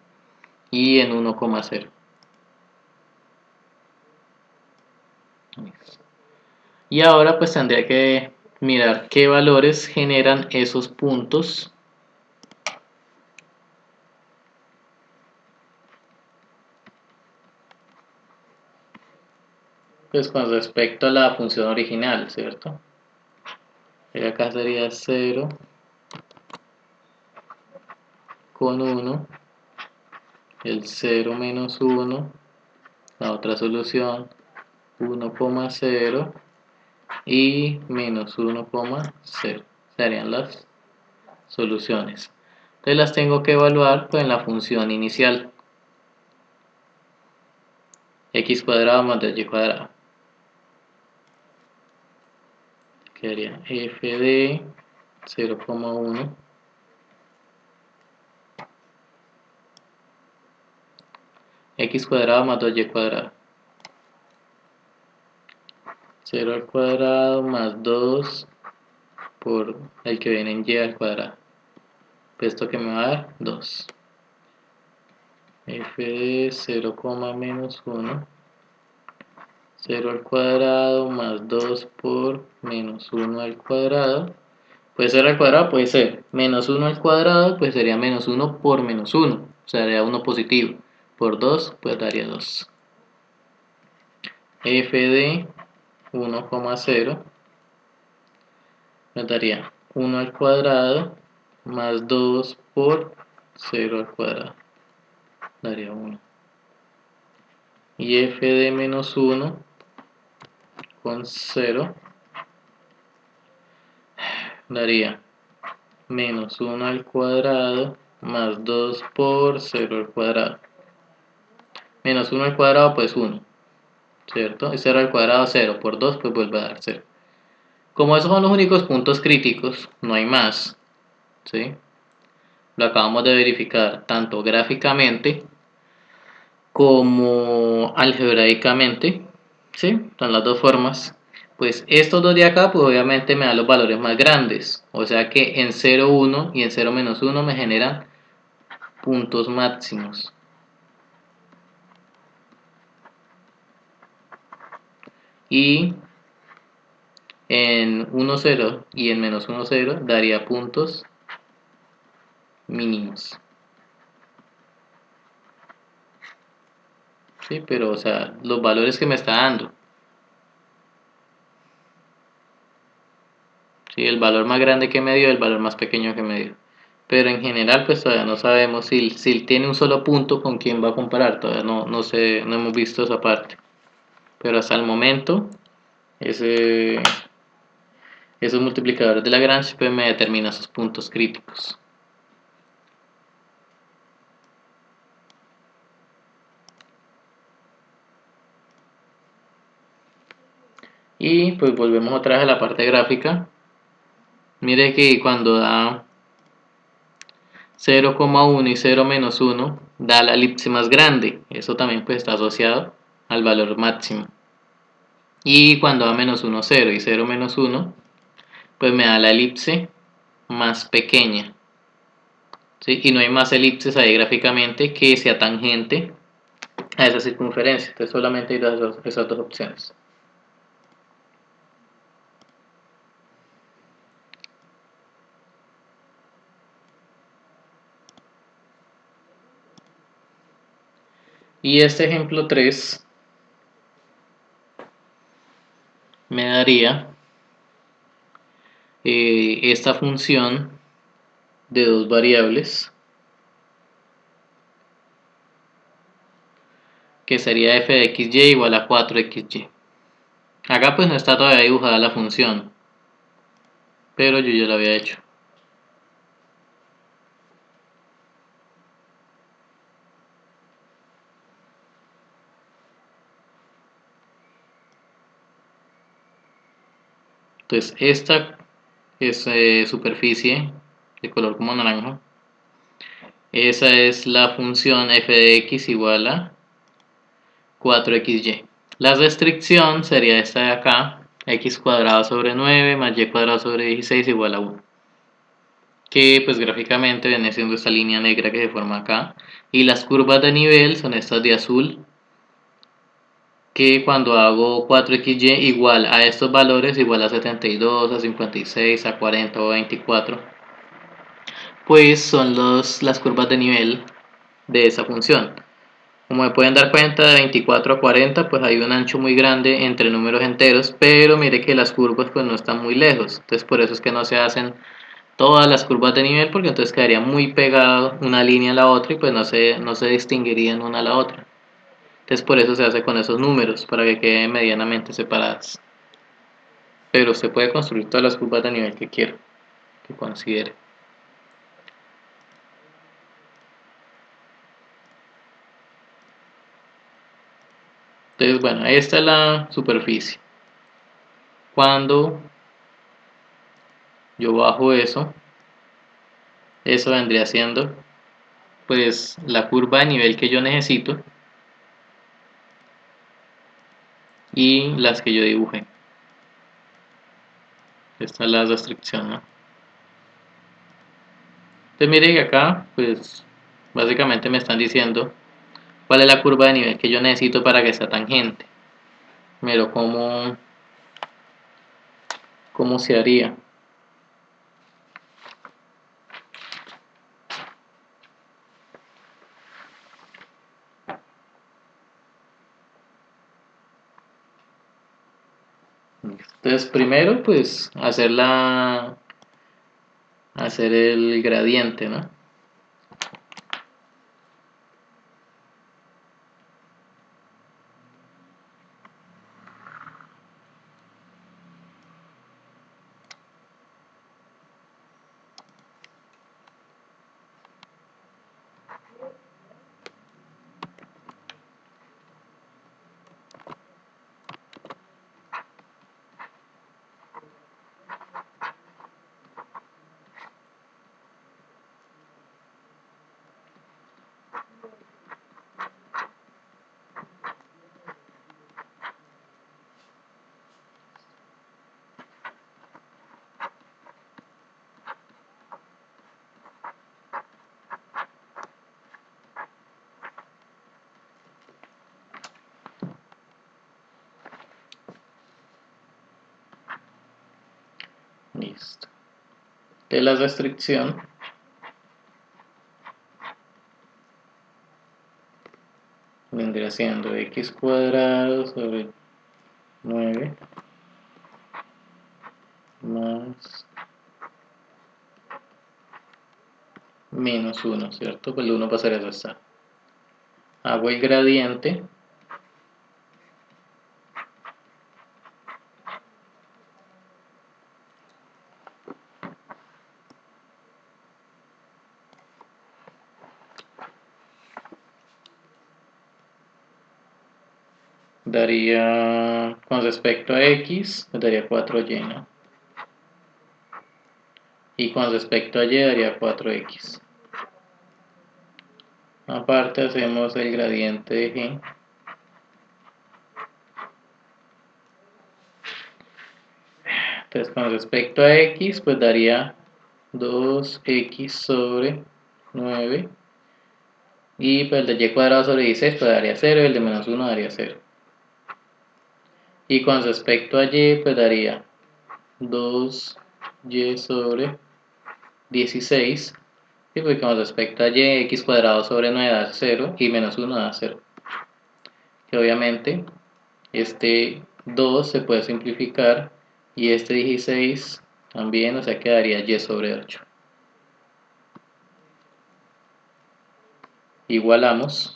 y en 1,0. Y ahora pues tendría que mirar qué valores generan esos puntos pues con respecto a la función original, ¿cierto? Y acá sería 0 con 1, el 0 menos 1, la otra solución 1,0 y menos 1,0 serían las soluciones. Entonces las tengo que evaluar pues, en la función inicial, x cuadrado más 2y cuadrado. Quedaría f de 0,1 x cuadrado más 2y cuadrado. 0 al cuadrado más 2 por el que viene en y al cuadrado. Pues esto que me va a dar 2. F de 0, menos 1. 0 al cuadrado más 2 por menos 1 al cuadrado. Puede ser al cuadrado, puede ser menos 1 al cuadrado, pues sería menos 1 por menos 1. O sea, daría 1 positivo. Por 2, pues daría 2. F de 1,0 me daría 1 al cuadrado más 2 por 0 al cuadrado. Daría 1. Y f de menos 1 con 0 daría menos 1 al cuadrado más 2 por 0 al cuadrado. Menos 1 al cuadrado pues 1, ¿cierto? Y 0 al cuadrado 0 por 2 pues vuelve a dar 0. Como esos son los únicos puntos críticos, no hay más, ¿sí? Lo acabamos de verificar tanto gráficamente como algebraicamente, ¿sí? Son las dos formas. Pues estos dos de acá, pues obviamente me dan los valores más grandes. O sea que en 0, 1 y en 0 menos 1 me generan puntos máximos. Y en 1, 0 y en menos 1, 0 daría puntos mínimos. Sí, pero o sea, los valores que me está dando. Sí, el valor más grande que me dio y el valor más pequeño que me dio. Pero en general pues todavía no sabemos si tiene un solo punto con quién va a comparar. Todavía no sé, no hemos visto esa parte. Pero hasta el momento esos multiplicadores de Lagrange pues me determinan sus puntos críticos. Y pues volvemos otra vez a la parte gráfica. Mire que cuando da 0,1 y 0 menos 1 da la elipse más grande. Eso también pues está asociado al valor máximo. Y cuando da menos 1, 0 y 0 menos 1 pues me da la elipse más pequeña. ¿Sí? Y no hay más elipses ahí gráficamente que sea tangente a esa circunferencia. Entonces solamente hay esas dos opciones. Y este ejemplo 3 me daría esta función de dos variables que sería f de xy igual a 4xy. Acá pues no está todavía dibujada la función, pero yo ya lo había hecho. Entonces esta es superficie de color como naranja. Esa es la función f de x igual a 4xy. La restricción sería esta de acá, x cuadrado sobre 9 más y cuadrado sobre 16 igual a 1. Que pues gráficamente viene siendo esta línea negra que se forma acá. Y las curvas de nivel son estas de azul, que cuando hago 4xy igual a estos valores, igual a 72, a 56, a 40 o 24, pues son las curvas de nivel de esa función. Como me pueden dar cuenta, de 24 a 40 pues hay un ancho muy grande entre números enteros, pero mire que las curvas pues no están muy lejos, entonces por eso es que no se hacen todas las curvas de nivel, porque entonces quedaría muy pegado una línea a la otra y pues no se distinguirían una a la otra. Entonces por eso se hace con esos números, para que queden medianamente separadas. Pero se puede construir todas las curvas de nivel que quiera, que considere. Entonces bueno, esta es la superficie. Cuando yo bajo eso vendría siendo pues la curva de nivel que yo necesito y las que yo dibujé. Esta es la restricción, ¿no? Entonces mire que acá pues básicamente me están diciendo cuál es la curva de nivel que yo necesito para que sea tangente. Pero ¿cómo se haría? Entonces primero pues hacer el gradiente, ¿no? Listo. De la restricción vendría siendo x cuadrado sobre 9 más menos 1, ¿cierto? Pues el 1 pasaría a restar. Hago el gradiente daría, con respecto a x, pues daría 4y, ¿no? Y con respecto a y daría 4x. Aparte hacemos el gradiente de g. Entonces con respecto a x, pues daría 2x sobre 9. Y pues el de y cuadrado sobre 16 pues daría 0 y el de menos 1 daría 0. Y con respecto a y, pues daría 2y sobre 16. Y pues con respecto a y, x cuadrado sobre 9 da 0 y menos 1 da 0. Que obviamente este 2 se puede simplificar y este 16 también, o sea quedaría y sobre 8. Igualamos.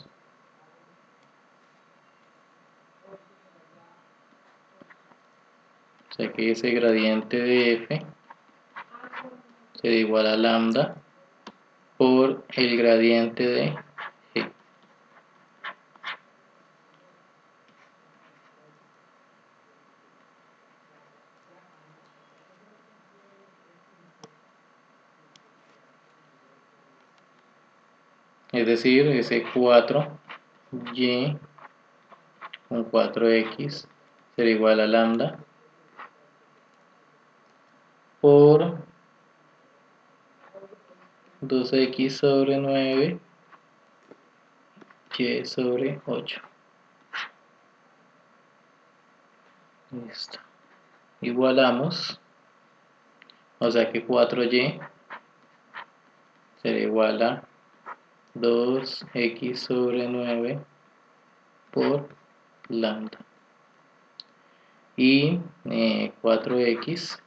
O sea que ese gradiente de f será igual a lambda por el gradiente de g. Es decir, ese 4y con 4x será igual a lambda por 2x sobre 9 y sobre 8. Listo. Igualamos, o sea que 4y será igual a 2x sobre 9 por lambda. Y 4x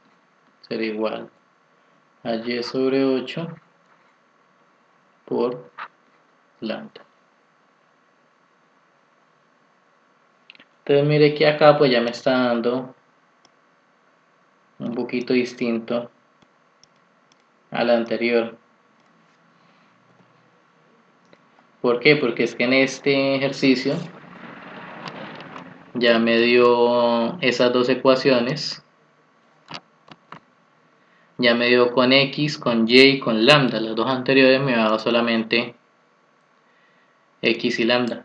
será igual a y sobre 8 por lambda. Entonces mire que acá pues ya me está dando un poquito distinto al anterior. ¿Por qué? Porque es que en este ejercicio ya me dio esas dos ecuaciones, ya me dio con x, con y y con lambda. Las dos anteriores me daba solamente x y lambda.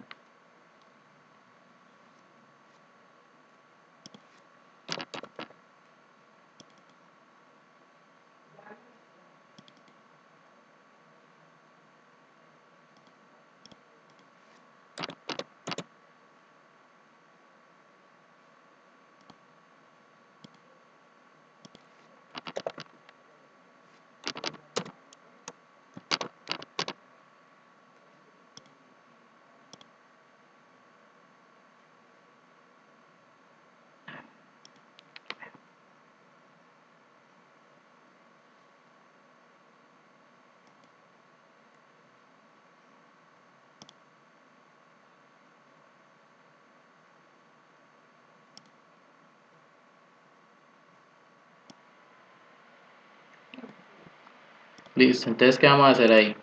Listo, entonces ¿qué vamos a hacer ahí?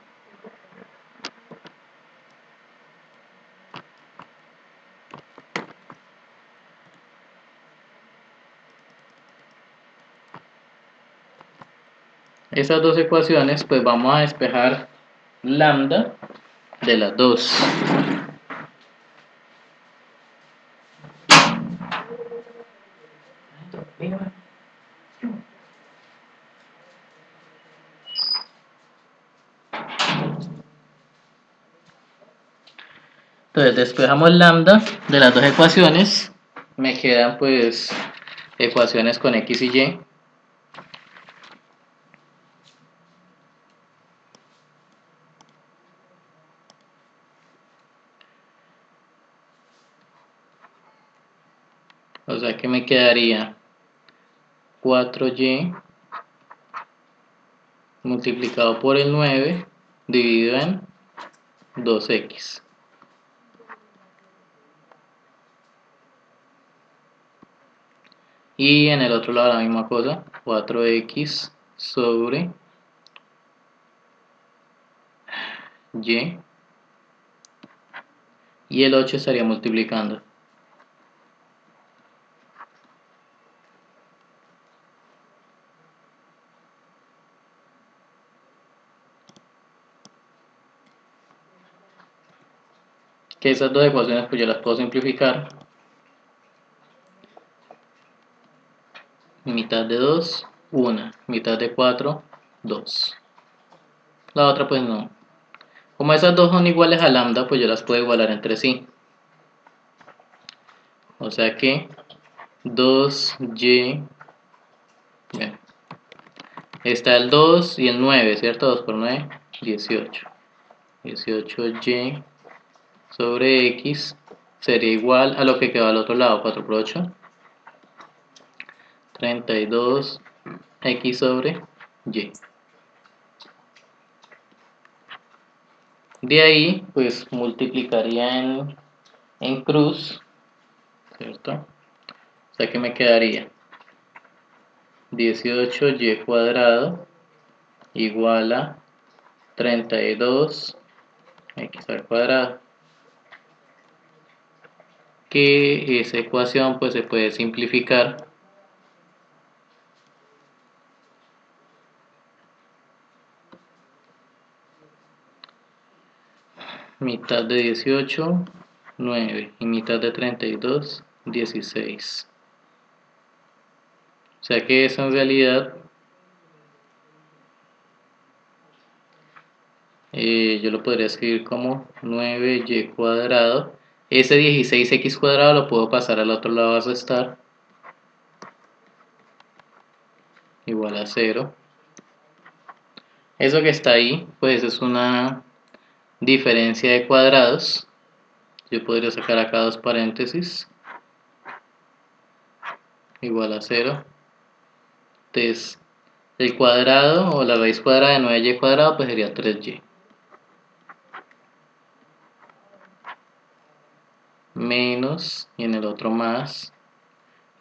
Esas dos ecuaciones pues vamos a despejar lambda de las dos. Entonces despejamos lambda de las dos ecuaciones, me quedan pues ecuaciones con x y y. O sea que me quedaría 4y multiplicado por el 9 dividido en 2x. Y en el otro lado la misma cosa, 4x sobre y. Y el 8 estaría multiplicando. Que esas dos ecuaciones pues yo las puedo simplificar. Mitad de 2, 1. Mitad de 4, 2. La otra pues no. Como esas dos son iguales a lambda, pues yo las puedo igualar entre sí. O sea que 2y, bueno, está el 2 y el 9, ¿cierto? 2 por 9, 18. 18y sobre x sería igual a lo que queda al otro lado, 4 por 8, 32x sobre y. De ahí, pues multiplicaría en cruz, ¿cierto? O sea que me quedaría 18y cuadrado igual a 32x al cuadrado. Que esa ecuación pues se puede simplificar mitad de 18, 9 y mitad de 32, 16. O sea que eso en realidad yo lo podría escribir como 9y cuadrado. Ese 16x cuadrado lo puedo pasar al otro lado a restar. Igual a 0. Eso que está ahí, pues es una diferencia de cuadrados. Yo podría sacar acá dos paréntesis. Igual a 0. Entonces, el cuadrado o la raíz cuadrada de 9y cuadrado pues sería 3y. Menos, y en el otro más.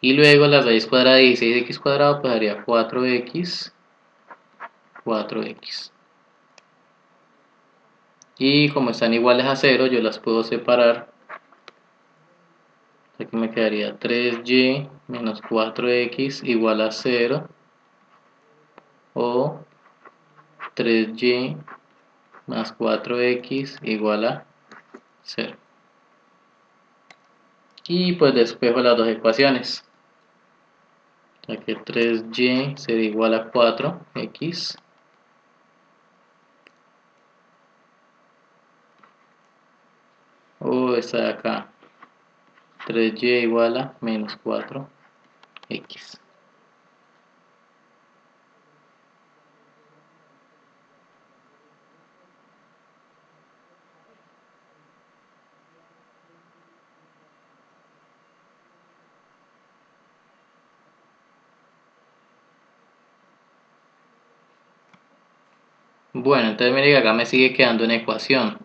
Y luego la raíz cuadrada de 16x cuadrado pues haría 4x. 4x. Y como están iguales a 0, yo las puedo separar. Aquí me quedaría 3y menos 4x igual a 0. O 3y más 4x igual a 0. Y pues despejo las dos ecuaciones. Aquí 3y será igual a 4x. O esta de acá. 3y igual a menos 4x. Bueno, entonces mire que acá me sigue quedando una ecuación.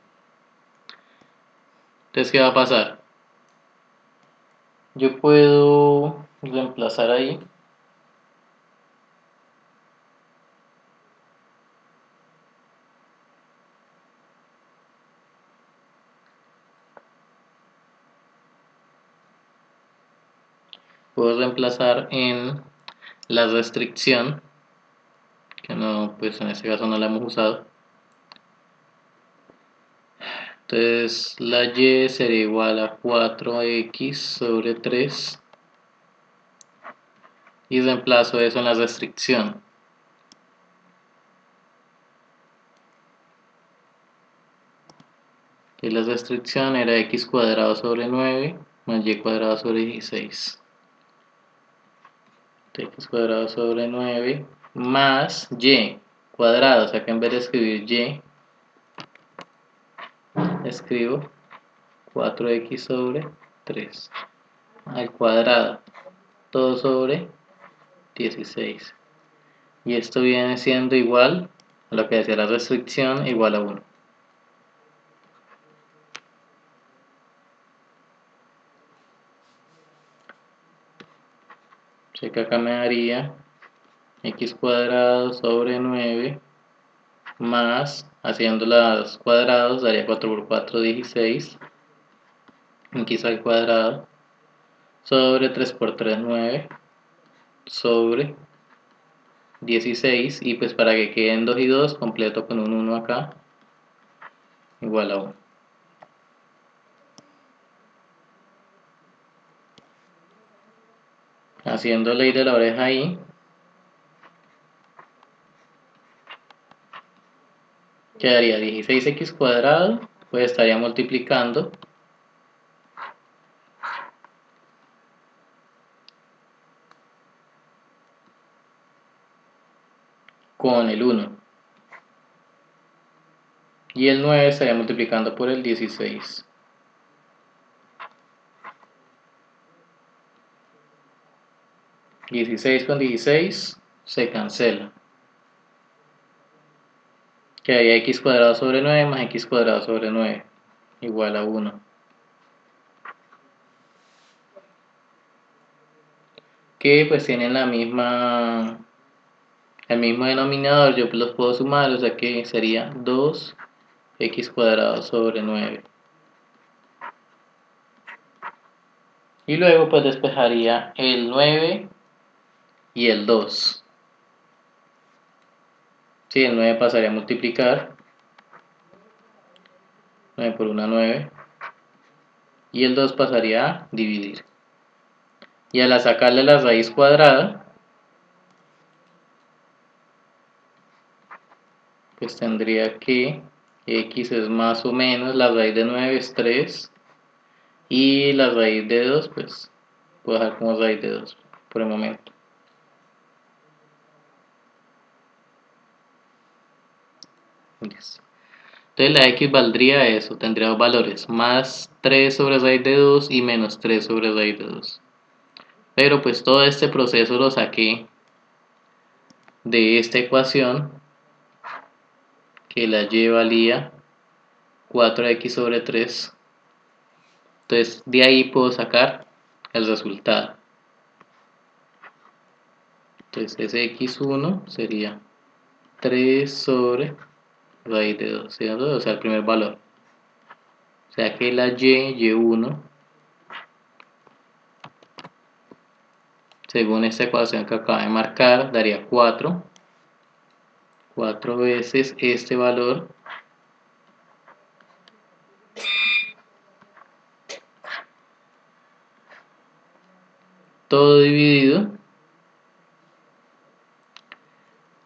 Entonces, ¿qué va a pasar? Yo puedo reemplazar ahí. Puedo reemplazar en la restricción, que no, pues en este caso no la hemos usado. Entonces la y sería igual a 4x sobre 3 y reemplazo eso en la restricción. Y la restricción era x cuadrado sobre 9 más y cuadrado sobre 16. X cuadrado sobre 9 más y cuadrado, o sea que en vez de escribir y, escribo 4x sobre 3 al cuadrado, todo sobre 16. Y esto viene siendo igual a lo que decía la restricción, igual a 1. O sea que acá me daría x cuadrado sobre 9 más, haciendo los cuadrados, daría 4 por 4, 16. X al cuadrado sobre 3 por 3, 9 sobre 16. Y pues para que queden 2 y 2, completo con un 1 acá, igual a 1. Haciendo ley de la oreja ahí, quedaría 16x cuadrado, pues estaría multiplicando con el 1. Y el 9 estaría multiplicando por el 16. 16 con 16 se cancela. Quedaría x cuadrado sobre 9 más x cuadrado sobre 9 igual a 1. Que pues tienen la misma, el mismo denominador, yo los puedo sumar, o sea que sería 2x cuadrado sobre 9. Y luego pues despejaría el 9 y el 2. Sí, el 9 pasaría a multiplicar. 9 por 1, 9. Y el 2 pasaría a dividir. Y al sacarle la raíz cuadrada, pues tendría que X es más o menos, la raíz de 9 es 3 y la raíz de 2 pues puedo dejar como raíz de 2 por el momento. Listo. Entonces la X valdría eso, tendría dos valores, más 3 sobre raíz de 2 y menos 3 sobre raíz de 2. Pero pues todo este proceso lo saqué de esta ecuación, que la Y valía 4x sobre 3. Entonces de ahí puedo sacar el resultado. Entonces ese x1 sería 3 sobre raíz de 2, ¿cierto? O sea, el primer valor. O sea que la y1, según esta ecuación que acabo de marcar, daría 4 veces este valor todo dividido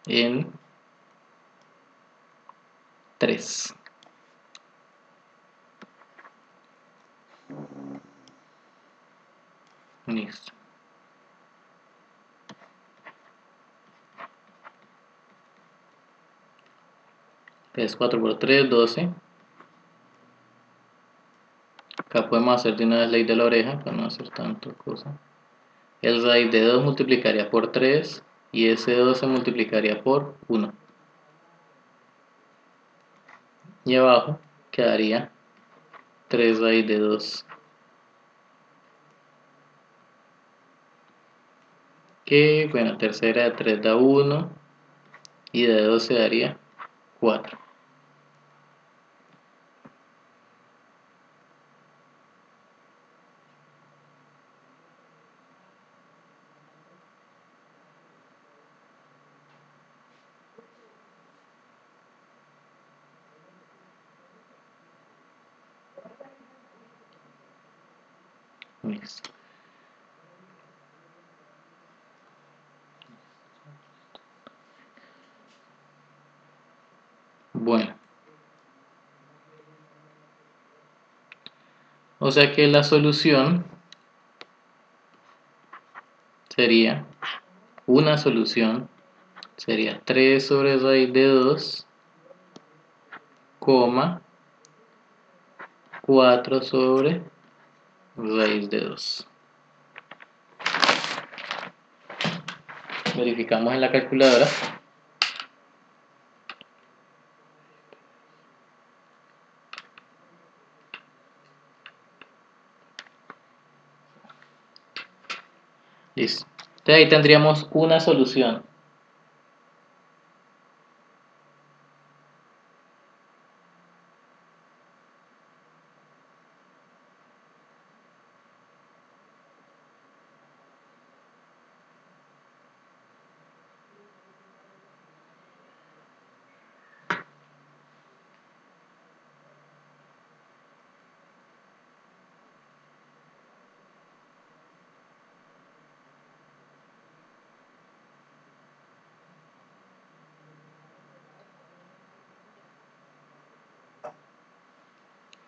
en 3. Listo. Entonces 4 por 3, 12. Acá podemos hacer de una vez ley de la oreja para no hacer tanto cosa. El raíz de 2 multiplicaría por 3 y ese 2 se multiplicaría por 1. Y abajo quedaría 3 raíz de 2. Que bueno, tercera de 3 da 1 y de 2 se daría 4. Listo. Bueno, o sea que la solución sería, una solución sería 3 sobre raíz de 2, coma 4 sobre raíz de 2. Verificamos en la calculadora. Listo. Entonces ahí tendríamos una solución.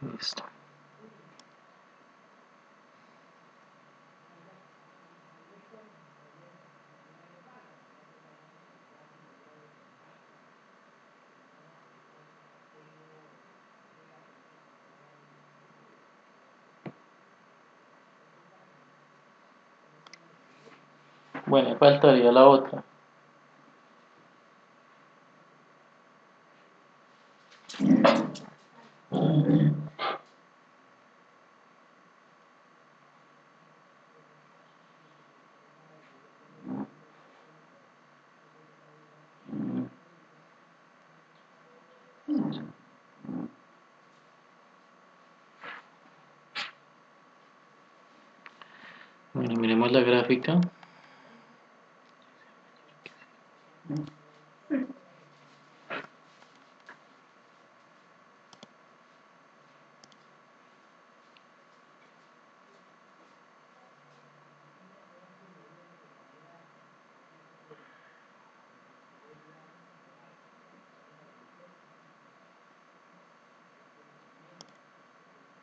Listo. Bueno, faltaría la otra. Bueno, miremos la gráfica.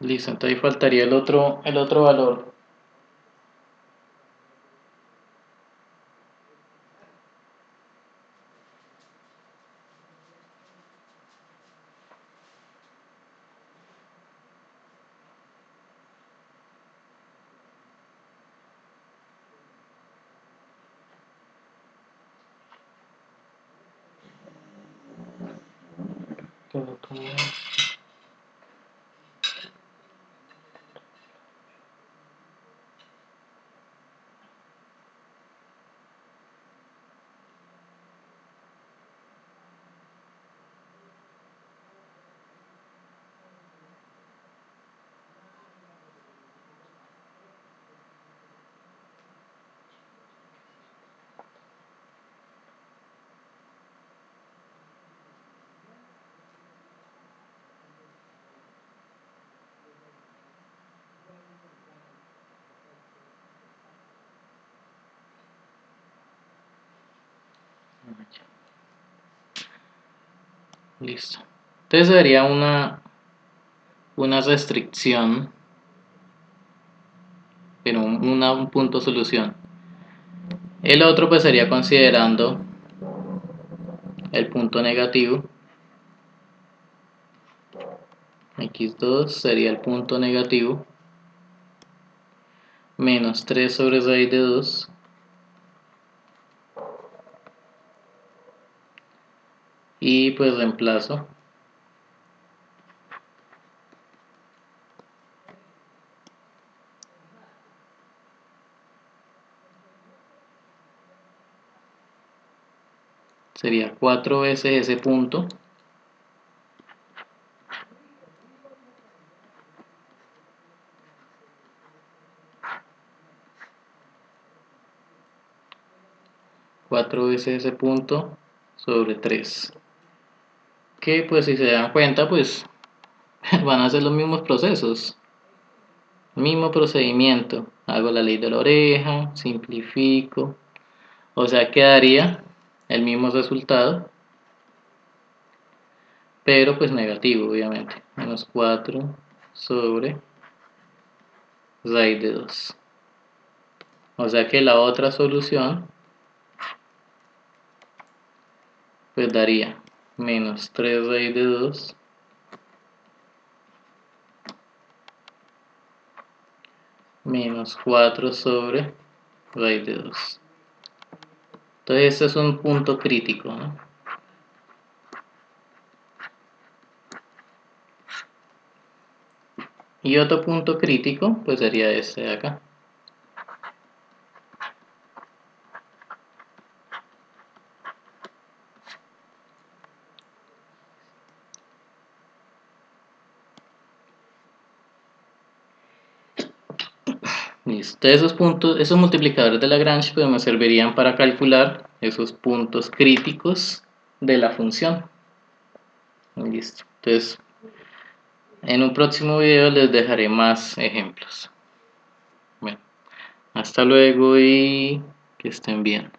Listo, entonces faltaría el otro valor. Listo. Entonces sería una restricción, pero un punto solución. El otro pues sería considerando el punto negativo. X2 sería el punto negativo menos 3 sobre raíz de 2 y pues reemplazo sería 4 veces ese punto sobre 3, que pues si se dan cuenta pues van a ser los mismos procesos, mismo procedimiento. Hago la ley de la oreja, simplifico, o sea quedaría el mismo resultado, pero pues negativo obviamente, menos 4 sobre raíz de 2. O sea que la otra solución pues daría menos 3 raíz de 2 menos 4 sobre raíz de 2. Entonces este es un punto crítico, ¿no? Y otro punto crítico pues sería este de acá. Listo. Esos puntos, esos multiplicadores de Lagrange pues me servirían para calcular esos puntos críticos de la función. Listo. Entonces, en un próximo video les dejaré más ejemplos. Bueno, hasta luego y que estén bien.